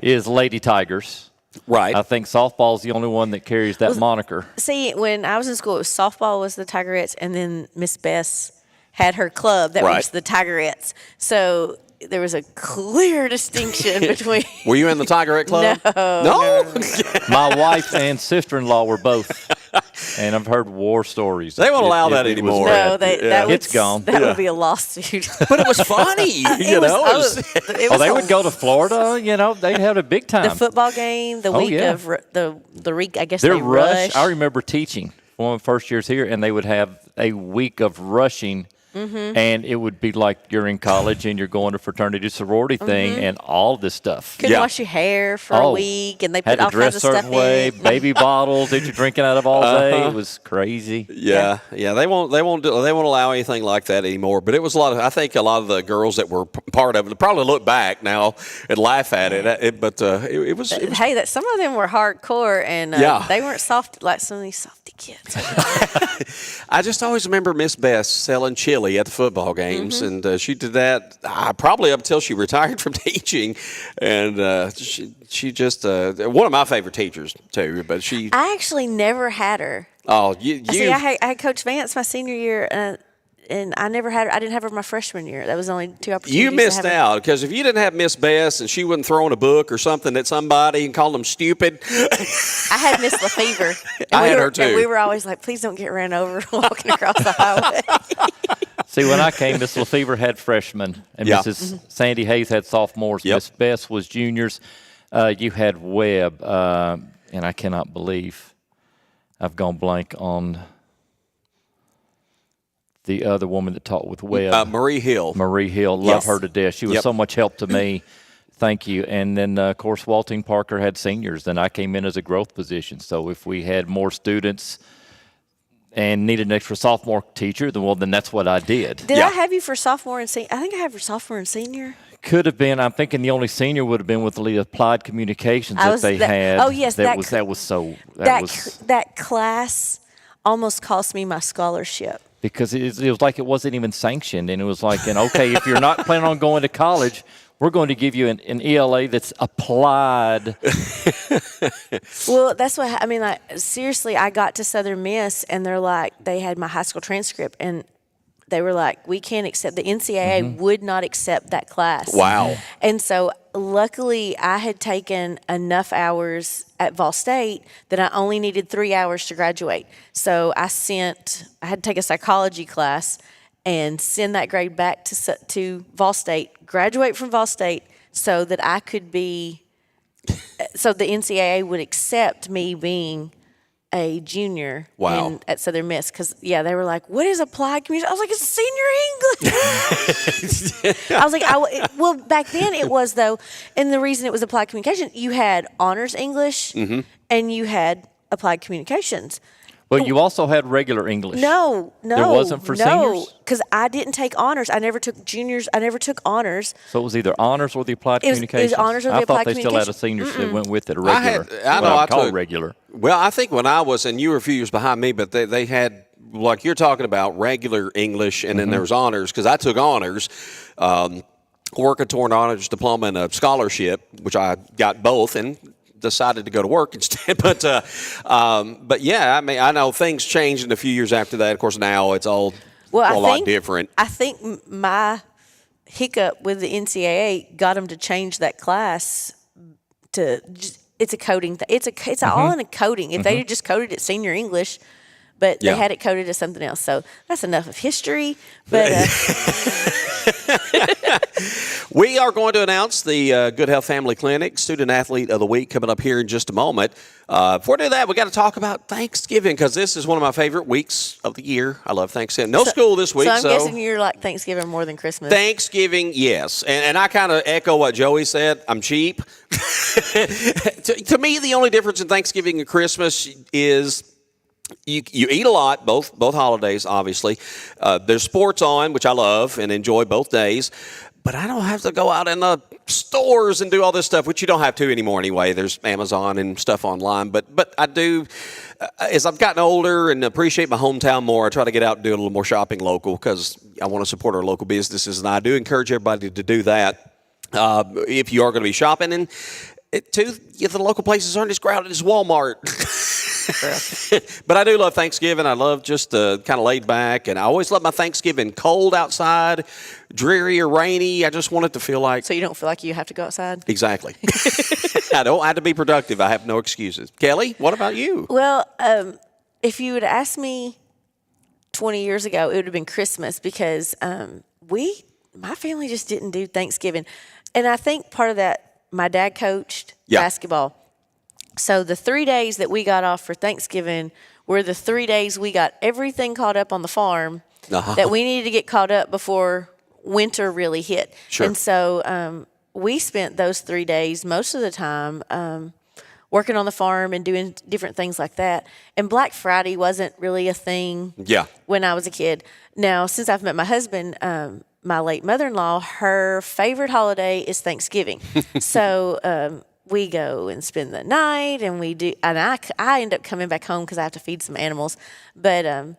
is Lady Tigers. Right. I think softball is the only one that carries that moniker. See, when I was in school, it was softball was the Tigerettes, and then Miss Bess had her club that was the Tigerettes. So there was a clear distinction between. Were you in the Tigerette club? No. My wife and sister-in-law were both. And I've heard war stories. They won't allow that anymore. No, it's gone. That would be a lawsuit. But it was funny. They would go to Florida. They'd have a big time. The football game, the week of I guess their they rush. I remember teaching one of the first years here, and they would have a week of rushing. Mm-hmm. And it would be like you're in college and you're going to fraternity sorority thing and all this stuff. Couldn't wash your hair for a week, and they put all kinds of stuff in. Baby bottles that you're drinking out of all day. It was crazy. Yeah. They won't allow anything like that anymore. But it was I think a lot of the girls that were part of it probably look back now and laugh at it. But it was. Hey, that some of them were hardcore, and they weren't soft like some of these softy kids. I just always remember Miss Bess selling chili at the football games, and she did that probably up until she retired from teaching, and she just one of my favorite teachers too. But I actually never had her. Oh, you see, I had Coach Vance my senior year. And I never had her. I didn't have her my freshman year. That was only 2 opportunities. You missed out because if you didn't have Miss Bess and she wasn't throwing a book or something at somebody and calling them stupid. I had Miss LaFever. I had her too. And we were always like, please don't get ran over walking across the highway. See, when I came, Miss LaFever had freshmen, and Mrs. Sandy Hayes had sophomores. Miss Bess was juniors. You had Webb, and I cannot believe I've gone blank on the other woman that taught with Webb. Marie Hill. Love her to death. She was so much help to me. Thank you. And then, of course, Walting Parker had seniors, and I came in as a growth position. So if we had more students and needed an extra sophomore teacher, then that's what I did. Did I have you for sophomore and senior? I think I have for sophomore and senior. Could have been. I'm thinking the only senior would have been with the applied communications that they had. Oh, yes. That class almost cost me my scholarship. Because it was like it wasn't even sanctioned. And it was like, okay, if you're not planning on going to college, we're going to give you an ELA that's applied. Well, that's what I mean. Like, seriously, I got to Southern Miss, and they had my high school transcript, and they were like, we can't accept, the NCAA would not accept that class. Wow. And so luckily I had taken enough hours at Vol State that I only needed 3 hours to graduate. So I had to take a psychology class and send that grade back to Vol State, graduate from Vol State so that I could so the NCAA would accept me being a junior at Southern Miss, because they were like, what is applied communication? I was like, it's senior English. I was like, well, back then it was, though, and the reason it was applied communication, you had honors English and you had applied communications. But you also had regular English. No. It wasn't for seniors? Because I didn't take honors. I never took juniors. I never took honors. So it was either honors or the applied communications? It was honors or the applied communications. I thought they still had a seniors that went with it, a regular. I took regular. Well, I think when I was, and you were a few years behind me, but they had, like you're talking about, regular English, and then there was honors, because I took honors. Working toward an honors diploma and a scholarship, which I got both, and decided to go to work instead. But yeah, I mean, I know things changed in a few years after that. Of course, now it's all a lot different. I think my hiccup with the NCAA got them to change that class to it's a coding it's all in a coding. If they had just coded it senior English, but they had it coded as something else. So that's enough of history. But we are going to announce the Good Health Family Clinic Student Athlete of the Week coming up here in just a moment. Before we do that, we got to talk about Thanksgiving because this is one of my favorite weeks of the year. I love Thanksgiving. No school this week. So I'm guessing you're like Thanksgiving more than Christmas. Thanksgiving, yes. And I kind of echo what Joey said. I'm cheap. to me, the only difference in Thanksgiving and Christmas is you eat a lot, both holidays, obviously. There's sports on, which I love and enjoy both days. But I don't have to go out in the stores and do all this stuff, which you don't have to anymore anyway. There's Amazon and stuff online. But I do, as I've gotten older and appreciate my hometown more, I try to get out and do a little more shopping local because I want to support our local businesses. And I do encourage everybody to do that if you are going to be shopping. And if the local places aren't as crowded as Walmart. But I do love Thanksgiving. I love just kind of laid back. And I always love my Thanksgiving cold outside, dreary or rainy. I just want it to feel like. So you don't feel like you have to go outside? Exactly. I don't have to be productive. I have no excuses. Kelly, what about you? Well, if you would ask me 20 years ago, it would have been Christmas because my family just didn't do Thanksgiving. And I think part of that, my dad coached basketball. So the 3 days that we got off for Thanksgiving were the 3 days we got everything caught up on the farm that we needed to get caught up before winter really hit. Sure. And so we spent those 3 days most of the time working on the farm and doing different things like that. And Black Friday wasn't really a thing when I was a kid. Now, since I've met my husband, my late mother-in-law, her favorite holiday is Thanksgiving. So we go and spend the night, and I end up coming back home because I have to feed some animals. But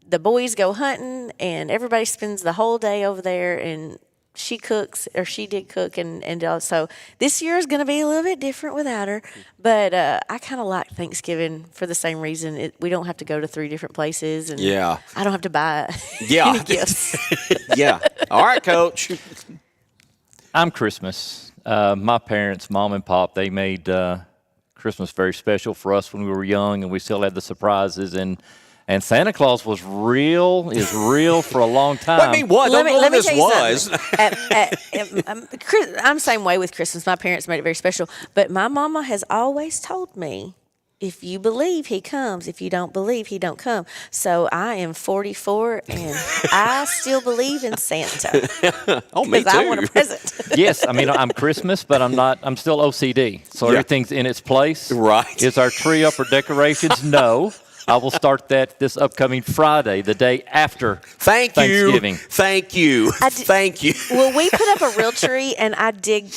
the boys go hunting, and everybody spends the whole day over there, and she cooks, or she did cook, and so this year is going to be a little bit different without her. But I kind of like Thanksgiving for the same reason. We don't have to go to 3 different places, and I don't have to buy any gifts. All right, Coach. I'm Christmas. My parents, Mom and Pop, they made Christmas very special for us when we were young, and we still had the surprises. And Santa Claus is real for a long time. I mean, what? Let me this tell you was. I'm the same way with Christmas. My parents made it very special. But my mama has always told me, if you believe, he comes. If you don't believe, he don't come. So I am 44, and I still believe in Santa. Oh, me too. Because I want a present. Yes, I mean, I'm Christmas, but I'm still OCD. So everything's in its place. Right. Is our tree up for decorations? No. I will start that this upcoming Friday, the day after Thanksgiving. Thank you. Thank you. Well, we put up a real tree, and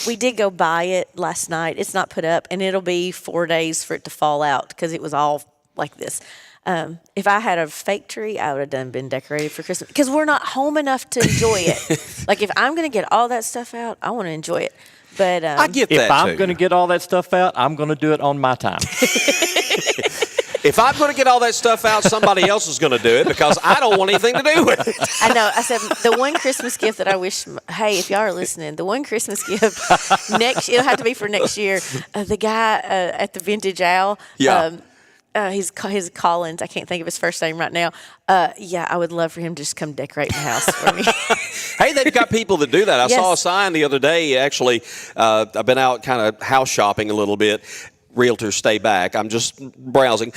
we did go buy it last night. It's not put up, and it'll be 4 days for it to fall out because it was all like this. If I had a fake tree, I would have been decorated for Christmas because we're not home enough to enjoy it. Like, if I'm going to get all that stuff out, I want to enjoy it. But I get that, if I'm going to get all that stuff out, I'm going to do it on my time. If I'm going to get all that stuff out, somebody else is going to do it because I don't want anything to do with it. I know. I said the one Christmas gift that I wish, hey, if y'all are listening, the one Christmas gift it'll have to be for next year. The guy at the Vintage Owl, his Collins, I can't think of his first name right now. I would love for him to just come decorate my house for me. Hey, they've got people that do that. I saw a sign the other day, actually. I've been out kind of house shopping a little bit. Realtors stay back. I'm just browsing.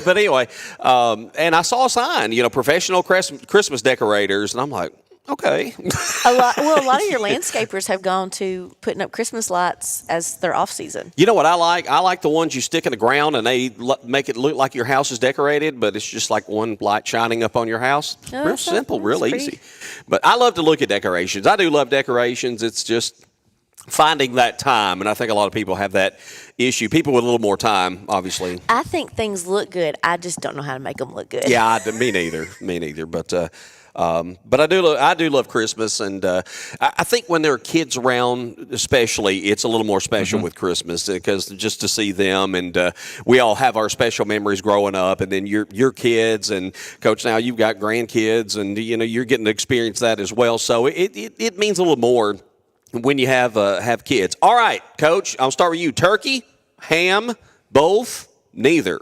But anyway, and I saw a sign, professional Christmas decorators, and I'm like, okay. A lot of your landscapers have gone to putting up Christmas lights as their off season. You know what I like? I like the ones you stick in the ground and they make it look like your house is decorated, but it's just like one light shining up on your house. Real simple, real easy. But I love to look at decorations. I do love decorations. It's just finding that time, and I think a lot of people have that issue. People with a little more time, obviously. I think things look good. I just don't know how to make them look good. Yeah, me neither. But But I do love Christmas, and I think when there are kids around, especially, it's a little more special with Christmas because just to see them, and we all have our special memories growing up, and then your kids, and Coach, now you've got grandkids, and you're getting to experience that as well. So it means a little more when you have kids. All right, Coach, I'll start with you. Turkey, ham, both, neither.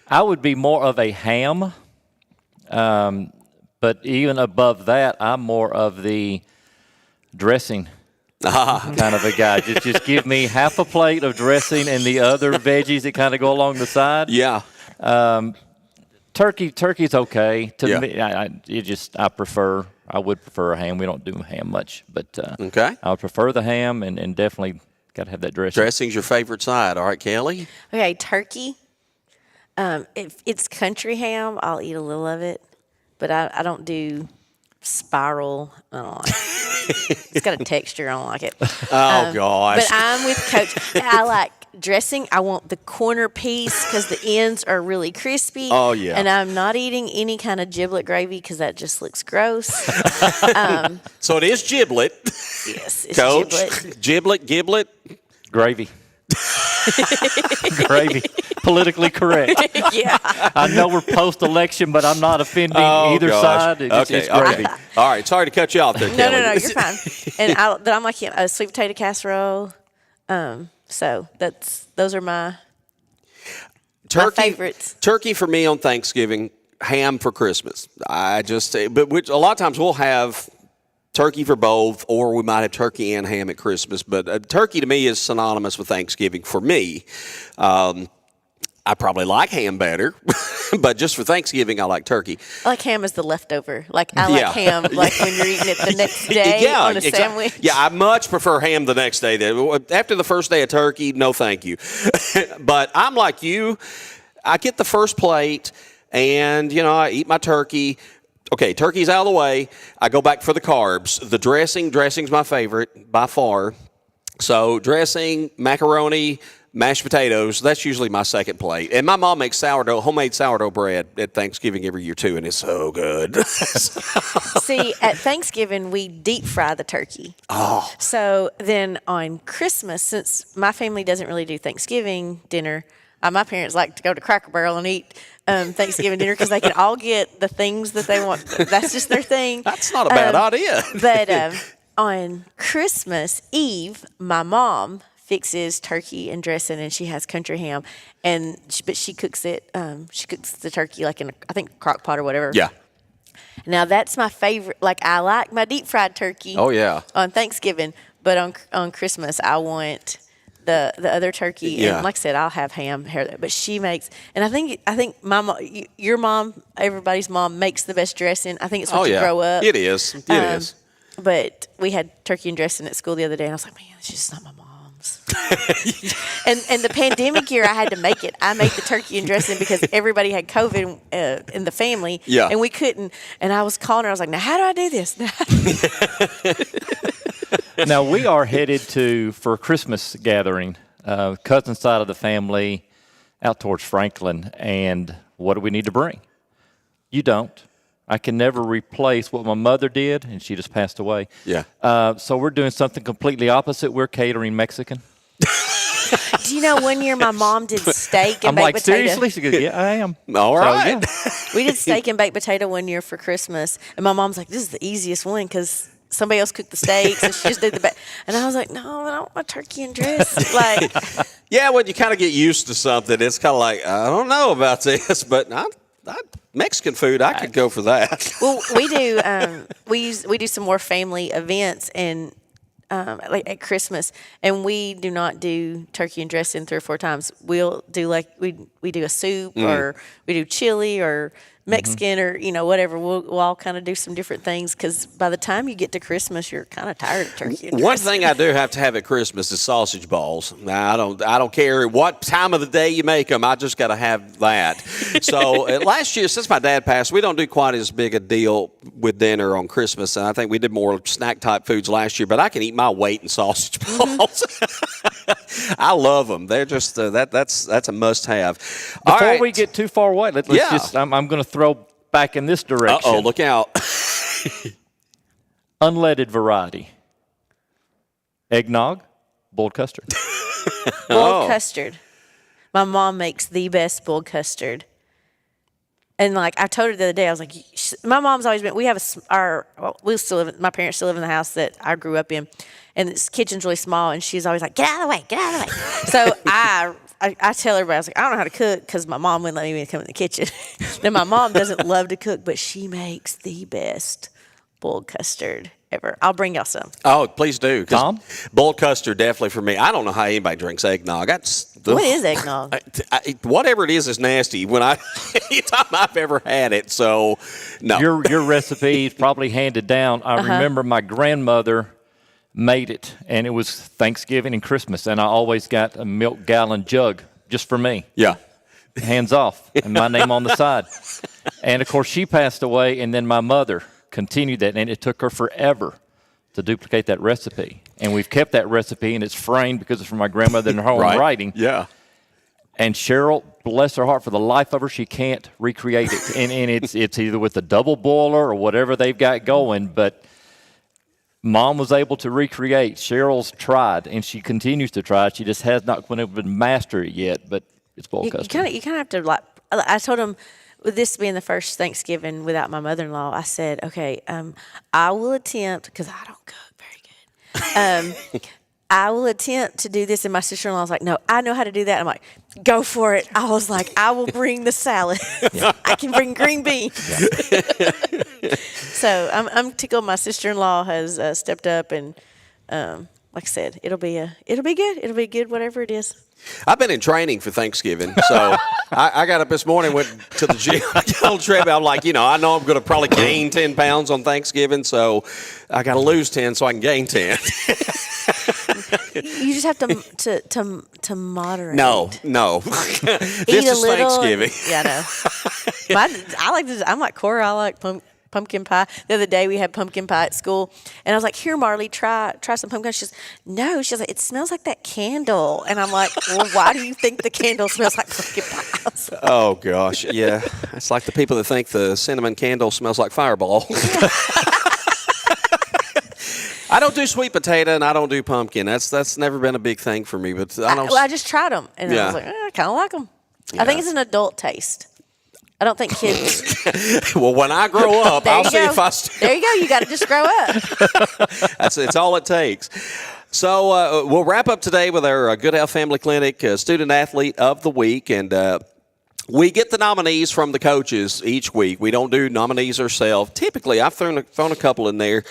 I would be more of a ham. But even above that, I'm more of the dressing kind of a guy. Just give me half a plate of dressing and the other veggies that kind of go along the side. Yeah. Turkey's okay to me. I would prefer a ham. We don't do ham much, but okay. I would prefer the ham and definitely got to have that dressing. Dressing's your favorite side. All right, Kelly. Okay, turkey. If it's country ham, I'll eat a little of it. But I don't do spiral. I don't like it. It's got a texture. I don't like it. Oh, gosh. But I'm with Coach. I like dressing. I want the corner piece because the ends are really crispy. Oh, yeah. And I'm not eating any kind of giblet gravy because that just looks gross. So it is giblet. Yes, it's Coach. Giblet. Gravy. Gravy. Politically correct. Yeah. I know we're post-election, but I'm not offending either side. It's gravy. All right. Sorry to cut you off there, Kelly. No, you're fine. And I'm like him, a sweet potato casserole. So those are my favorites. Turkey for me on Thanksgiving, ham for Christmas. But a lot of times we'll have turkey for both, or we might have turkey and ham at Christmas. But turkey to me is synonymous with Thanksgiving for me. I probably like ham better, but just for Thanksgiving, I like turkey. I like ham as the leftover. Like I like ham, like when you're eating it the next day on a sandwich. Yeah, I much prefer ham the next day. After the first day of turkey, no thank you. But I'm like you. I get the first plate, and I eat my turkey. Okay, turkey's out of the way. I go back for the carbs. The dressing's my favorite by far. So dressing, macaroni, mashed potatoes, that's usually my second plate. And my mom makes homemade sourdough bread at Thanksgiving every year too, and it's so good. See, at Thanksgiving, we deep fry the turkey. Oh. So then on Christmas, since my family doesn't really do Thanksgiving dinner, my parents like to go to Cracker Barrel and eat Thanksgiving dinner because they can all get the things that they want. That's just their thing. That's not a bad idea. But on Christmas Eve, my mom fixes turkey and dressing, and she has country ham, but she cooks it. She cooks the turkey like in I think crock pot or whatever. Yeah. Now that's my favorite. Like I like my deep fried turkey. Oh yeah. On Thanksgiving, but on Christmas I want the other turkey. Yeah. And like I said, I'll have ham here, but she makes, and I think my mom, your mom, everybody's mom makes the best dressing. I think it's what you grow up. It is. It is. But we had turkey and dressing at school the other day, and I was like, man, it's just not my mom's. and the pandemic year, I had to make it. I made the turkey and dressing because everybody had COVID in the family, and we couldn't. And I was calling her. I was like, now, how do I do this? Now, we are headed for a Christmas gathering, cousin side of the family, out towards Franklin. And what do we need to bring? You don't. I can never replace what my mother did, and she just passed away. Yeah. So we're doing something completely opposite. We're catering Mexican. Do you know one year my mom did steak and baked potato? Seriously? She goes, yeah, I am. All right. We did steak and baked potato one year for Christmas, and my mom's like, this is the easiest one because somebody else cooked the steaks, and she just did the and I was like, no, I want my turkey and dress. Like, yeah, when you kind of get used to something, it's kind of like, I don't know about this, but Mexican food, I could go for that. Well, we do. We do some more family events and like at Christmas, and we do not do turkey and dressing 3 or 4 times. We'll do we do a soup or we do chili or Mexican or whatever. We'll all kind of do some different things because by the time you get to Christmas, you're kind of tired of turkey and dressing. One thing I do have to have at Christmas is sausage balls. Now, I don't care what time of the day you make them. I just got to have that. So last year, since my dad passed, we don't do quite as big a deal with dinner on Christmas, and I think we did more snack type foods last year. But I can eat my weight in sausage balls. I love them. They're just that's a must have. Before we get too far away, let's just I'm going to throw back in this direction. Uh-oh, look out. Unleaded variety. Eggnog, boiled custard. Boiled custard. My mom makes the best boiled custard. And like I told her the other day, I was like, my mom's always been. We have my parents still live in the house that I grew up in, and this kitchen's really small. And she's always like, get out of the way, get out of the way. So I tell everybody, I was like, I don't know how to cook because my mom wouldn't let me come in the kitchen. Then my mom doesn't love to cook, but she makes the best boiled custard ever. I'll bring y'all some. Oh, please do. Tom? Boiled custard definitely for me. I don't know how anybody drinks eggnog. What is eggnog? Whatever it is nasty. Any time I've ever had it. So, no. Your recipe is probably handed down. I remember my grandmother made it, and it was Thanksgiving and Christmas, and I always got a milk gallon jug just for me. Yeah. Hands off, and my name on the side. And, of course, she passed away, and then my mother continued that, and it took her forever to duplicate that recipe. And we've kept that recipe, and it's framed because it's from my grandmother in her own writing. Yeah. And Cheryl, bless her heart, for the life of her, she can't recreate it. And it's either with the double boiler or whatever they've got going, but Mom was able to recreate. Cheryl's tried, and she continues to try. She just has not been able to master it yet, but it's boiled custard. You kind of have to, like, I told him, with this being the first Thanksgiving without my mother-in-law, I said, okay, I will attempt, because I don't cook very good. I will attempt to do this. And my sister-in-law was like, no, I know how to do that. I'm like, go for it. I was like, I will bring the salad. I can bring green beans. So I'm tickled my sister-in-law has stepped up, and like I said, it'll be good. It'll be good, whatever it is. I've been in training for Thanksgiving, so I got up this morning, went to the gym. I got on the treadmill. I'm like, I know I'm going to probably gain 10 pounds on Thanksgiving, so I got to lose 10 so I can gain 10. You just have to moderate. No. This is Thanksgiving. Yeah, I know. I'm like Kora. I like pumpkin pie. The other day we had pumpkin pie at school, and I was like, "Here, Marley, try some pumpkin." She says, "No." She's like, "It smells like that candle," and I'm like, "Well, why do you think the candle smells like pumpkin pie?" Oh gosh, yeah. It's like the people that think the cinnamon candle smells like Fireball. Yeah. I don't do sweet potato and I don't do pumpkin. That's never been a big thing for me. But I just tried them, and I was like, I kind of like them. Yeah. I think it's an adult taste. I don't think kids. Well, when I grow up, I'll see if I still. There you go. You got to just grow up. It's all it takes. So we'll wrap up today with our Good Health Family Clinic Student Athlete of the Week, and we get the nominees from the coaches each week. We don't do nominees ourselves. Typically, I've thrown a couple in there.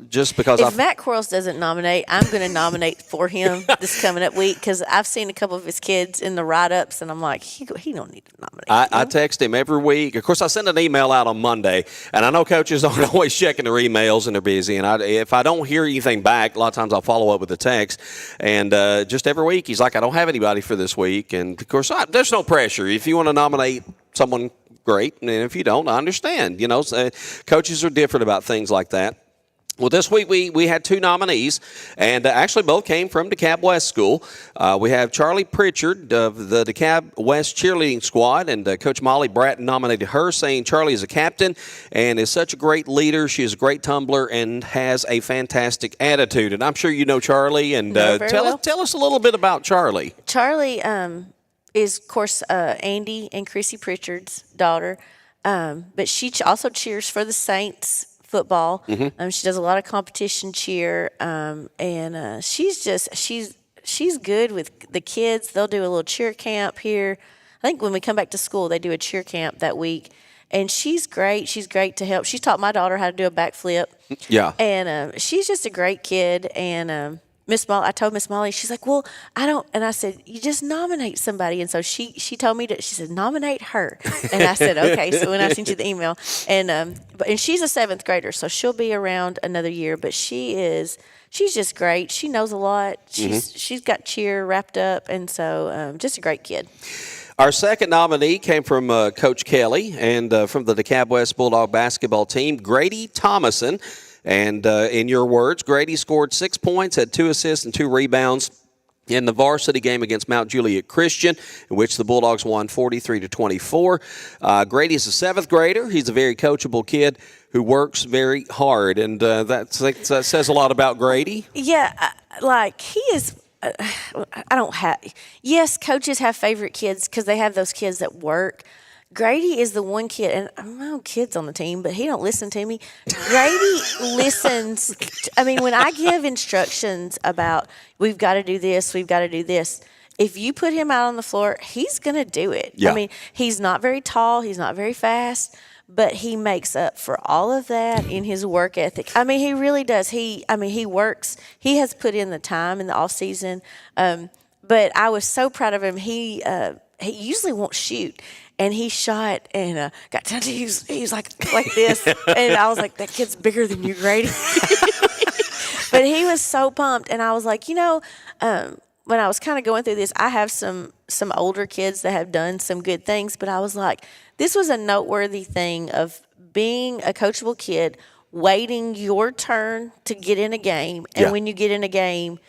Just because if Matt Quarles doesn't nominate, I'm going to nominate for him this coming up week, because I've seen a couple of his kids in the write-ups, and I'm like, he don't need to nominate. I text him every week. Of course, I send an email out on Monday, and I know coaches aren't always checking their emails, and they're busy. And if I don't hear anything back, a lot of times I'll follow up with a text. And just every week, he's like, I don't have anybody for this week. And, of course, there's no pressure. If you want to nominate someone, great. And if you don't, I understand. Coaches are different about things like that. Well, this week we had two nominees, and actually both came from DeKalb West School. We have Charlie Pritchard of the DeKalb West cheerleading squad, and Coach Molly Bratton nominated her, saying Charlie is a captain and is such a great leader. She is a great tumbler and has a fantastic attitude. And I'm sure you know Charlie, and tell us a little bit about Charlie. Charlie is, of course, Andy and Chrissy Pritchard's daughter, but she also cheers for the Saints football. Mm-hmm. She does a lot of competition cheer, and she's good with the kids. They'll do a little cheer camp here. I think when we come back to school, they do a cheer camp that week, and she's great. She's great to help. She taught my daughter how to do a backflip. Yeah, and she's just a great kid. And Miss Molly, I told Miss Molly, she's like, well, I don't, and I said, you just nominate somebody. And so she told me she said, nominate her. And I said, okay. So when I sent you the email, and she's a 7th grader, so she'll be around another year, but she's just great. She knows a lot. She's got cheer wrapped up. And so just a great kid. Our second nominee came from Coach Kelly and from the DeKalb West Bulldog basketball team, Grady Thomason. And in your words, Grady scored 6 points, had 2 assists and 2 rebounds in the varsity game against Mount Juliet Christian, in which the Bulldogs won 43-24. Grady is a 7th grader. He's a very coachable kid who works very hard, and that says a lot about Grady. Yeah, like he is. I don't have. Yes, coaches have favorite kids because they have those kids that work. Grady is the one kid, and I don't know kids on the team, but he don't listen to me. Grady listens. When I give instructions about we've got to do this, we've got to do this, if you put him out on the floor, he's going to do it. Yeah. He's not very tall, he's not very fast, but he makes up for all of that in his work ethic. He really does. He works. He has put in the time in the off season. But I was so proud of him. He usually won't shoot. And he shot and got down to he was like this, and I was like, that kid's bigger than you, Grady. But he was so pumped, and I was like, when I was kind of going through this, I have some older kids that have done some good things, but I was like, this was a noteworthy thing of being a coachable kid, waiting your turn to get in a game, and when you get in a game,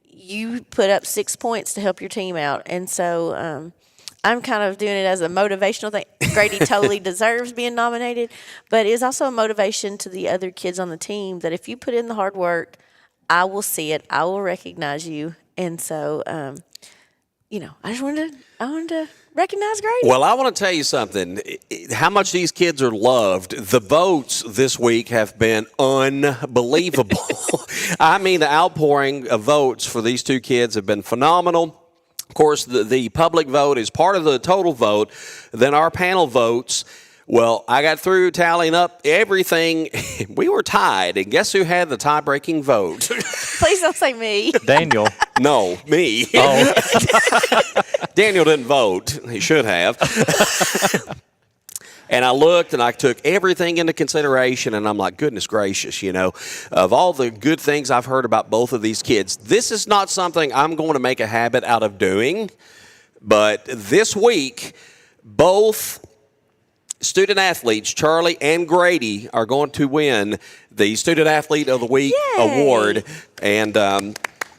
you put up 6 points to help your team out, and so. I'm kind of doing it as a motivational thing. Grady totally deserves being nominated, but it's also a motivation to the other kids on the team that if you put in the hard work, I will see it. I will recognize you. And so, I wanted to recognize Grady. Well, I want to tell you something. How much these kids are loved. The votes this week have been unbelievable. The outpouring of votes for these two kids have been phenomenal. Of course, the public vote is part of the total vote. Then our panel votes. Well, I got through tallying up everything. We were tied. And guess who had the tie-breaking vote? Please don't say me. Daniel. No, me. Oh. Daniel didn't vote. He should have. And I looked and I took everything into consideration, and I'm like, goodness gracious, of all the good things I've heard about both of these kids, this is not something I'm going to make a habit out of doing. But this week, both student athletes, Charlie and Grady, are going to win the Student Athlete of the Week award. And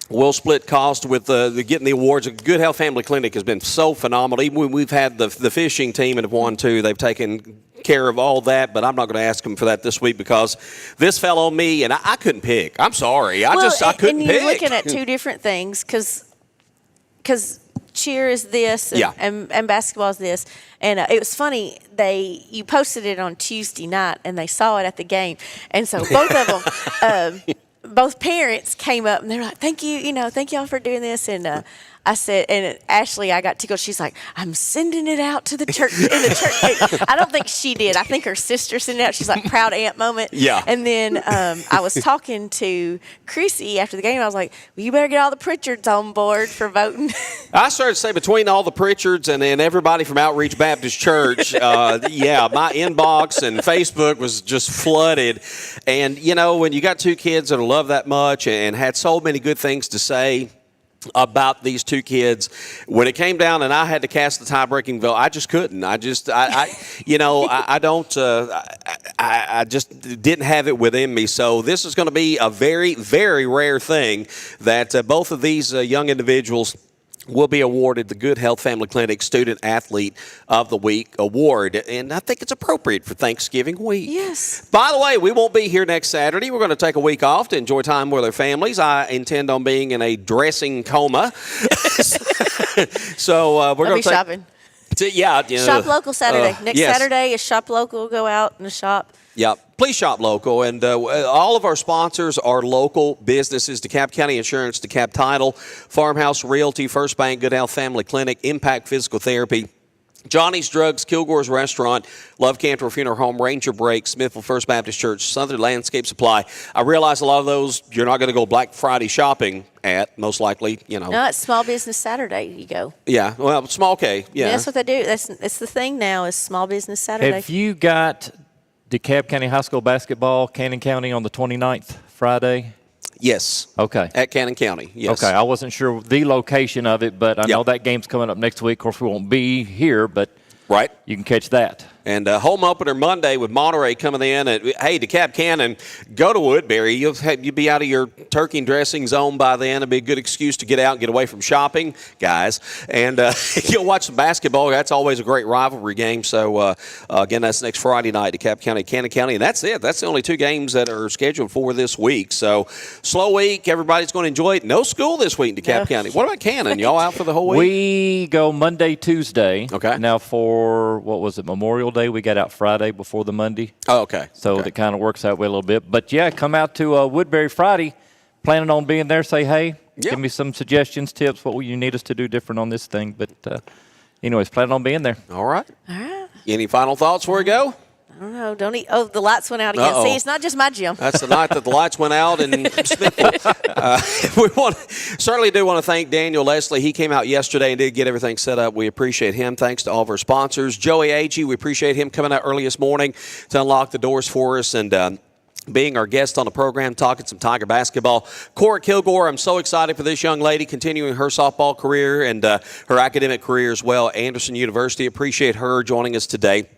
we'll split cost with getting the awards. Good Health Family Clinic has been so phenomenal. Even when we've had the fishing team and have won too, they've taken care of all that. But I'm not going to ask them for that this week because this fell on me, and I couldn't pick. I'm sorry. I couldn't pick. And you're looking at two different things because cheer is this and basketball is this. And it was funny. You posted it on Tuesday night, and they saw it at the game. And so both of them both parents came up and they were like, thank you, thank y'all for doing this. And I said, and Ashley, I got tickled. She's like, I'm sending it out to the church. In the church. I don't think she did. I think her sister sent it out. She's like, proud aunt moment. Yeah. And then I was talking to Chrissy after the game. I was like, well, you better get all the Pritchards on board for voting. I started to say between all the Pritchards and then everybody from Outreach Baptist Church, my inbox and Facebook was just flooded. And, when you got two kids that love that much and had so many good things to say about these two kids, when it came down and I had to cast the tie-breaking vote, I just couldn't. I just didn't have it within me. So this is going to be a very, very rare thing that both of these young individuals will be awarded the Good Health Family Clinic Student Athlete of the Week award. And I think it's appropriate for Thanksgiving week. Yes. By the way, we won't be here next Saturday. We're going to take a week off to enjoy time with our families. I intend on being in a dressing coma. So we're going to shopping. Shop local Saturday. Next Saturday is shop local. Go out and shop. Yeah, please shop local. And all of our sponsors are local businesses: DeKalb County Insurance, DeKalb Title, Farmhouse Realty, First Bank, Good Health Family Clinic, Impact Physical Therapy, Johnny's Drugs, Kilgore's Restaurant, Love Cantor Funeral Home, Ranger Break, Smithville First Baptist Church, Southern Landscape Supply. I realize a lot of those you're not going to go Black Friday shopping at, most likely, No, it's Small Business Saturday you go. Yeah, well, Small K, yeah. That's what they do. It's the thing now is Small Business Saturday. Have you got DeKalb County High School basketball, Cannon County on the 29th, Friday? Yes. Okay. At Cannon County, yes. Okay, I wasn't sure the location of it, but I know that game's coming up next week. Of course, we won't be here, but right, you can catch that. And home opener Monday with Monterey coming in. And, hey, DeKalb Cannon, go to Woodbury. You'll be out of your turkey and dressing zone by then. It'll be a good excuse to get out and get away from shopping, guys. And you'll watch some basketball. That's always a great rivalry game. So, again, that's next Friday night, DeKalb County, Cannon County. And that's it. That's the only 2 games that are scheduled for this week. So, slow week. Everybody's going to enjoy it. No school this week in DeKalb County. What about Cannon? Y'all out for the whole week? We go Monday, Tuesday. Okay. Now for, Memorial Day, we got out Friday before the Monday. Oh, okay. So that kind of works that way a little bit. But, yeah, come out to Woodbury Friday. Planning on being there, say hey. Give me some suggestions, tips, what you need us to do different on this thing. But, anyways, planning on being there. All right. Any final thoughts before we go? I don't know. Don't eat. Oh, the lights went out again. See, it's not just my gym. That's the night that the lights went out in Smithville. We certainly do want to thank Daniel Leslie. He came out yesterday and did get everything set up. We appreciate him. Thanks to all of our sponsors. Joey Agee, we appreciate him coming out early this morning to unlock the doors for us and being our guest on the program, talking some Tiger basketball. Kora Kilgore, I'm so excited for this young lady continuing her softball career and her academic career as well. Anderson University, appreciate her joining us today.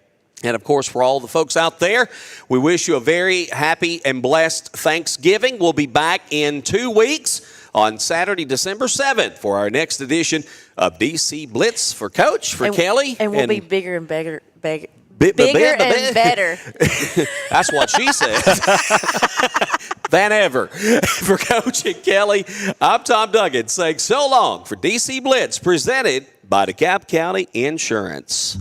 And, of course, for all the folks out there, we wish you a very happy and blessed Thanksgiving. We'll be back in 2 weeks on Saturday, December 7th for our next edition of DC Blitz for Coach, for Kelly. And we'll be bigger and better. Bigger and better. That's what she said. Than ever. For Coach and Kelly, I'm Tom Duggan saying so long for DC Blitz, presented by DeKalb County Insurance.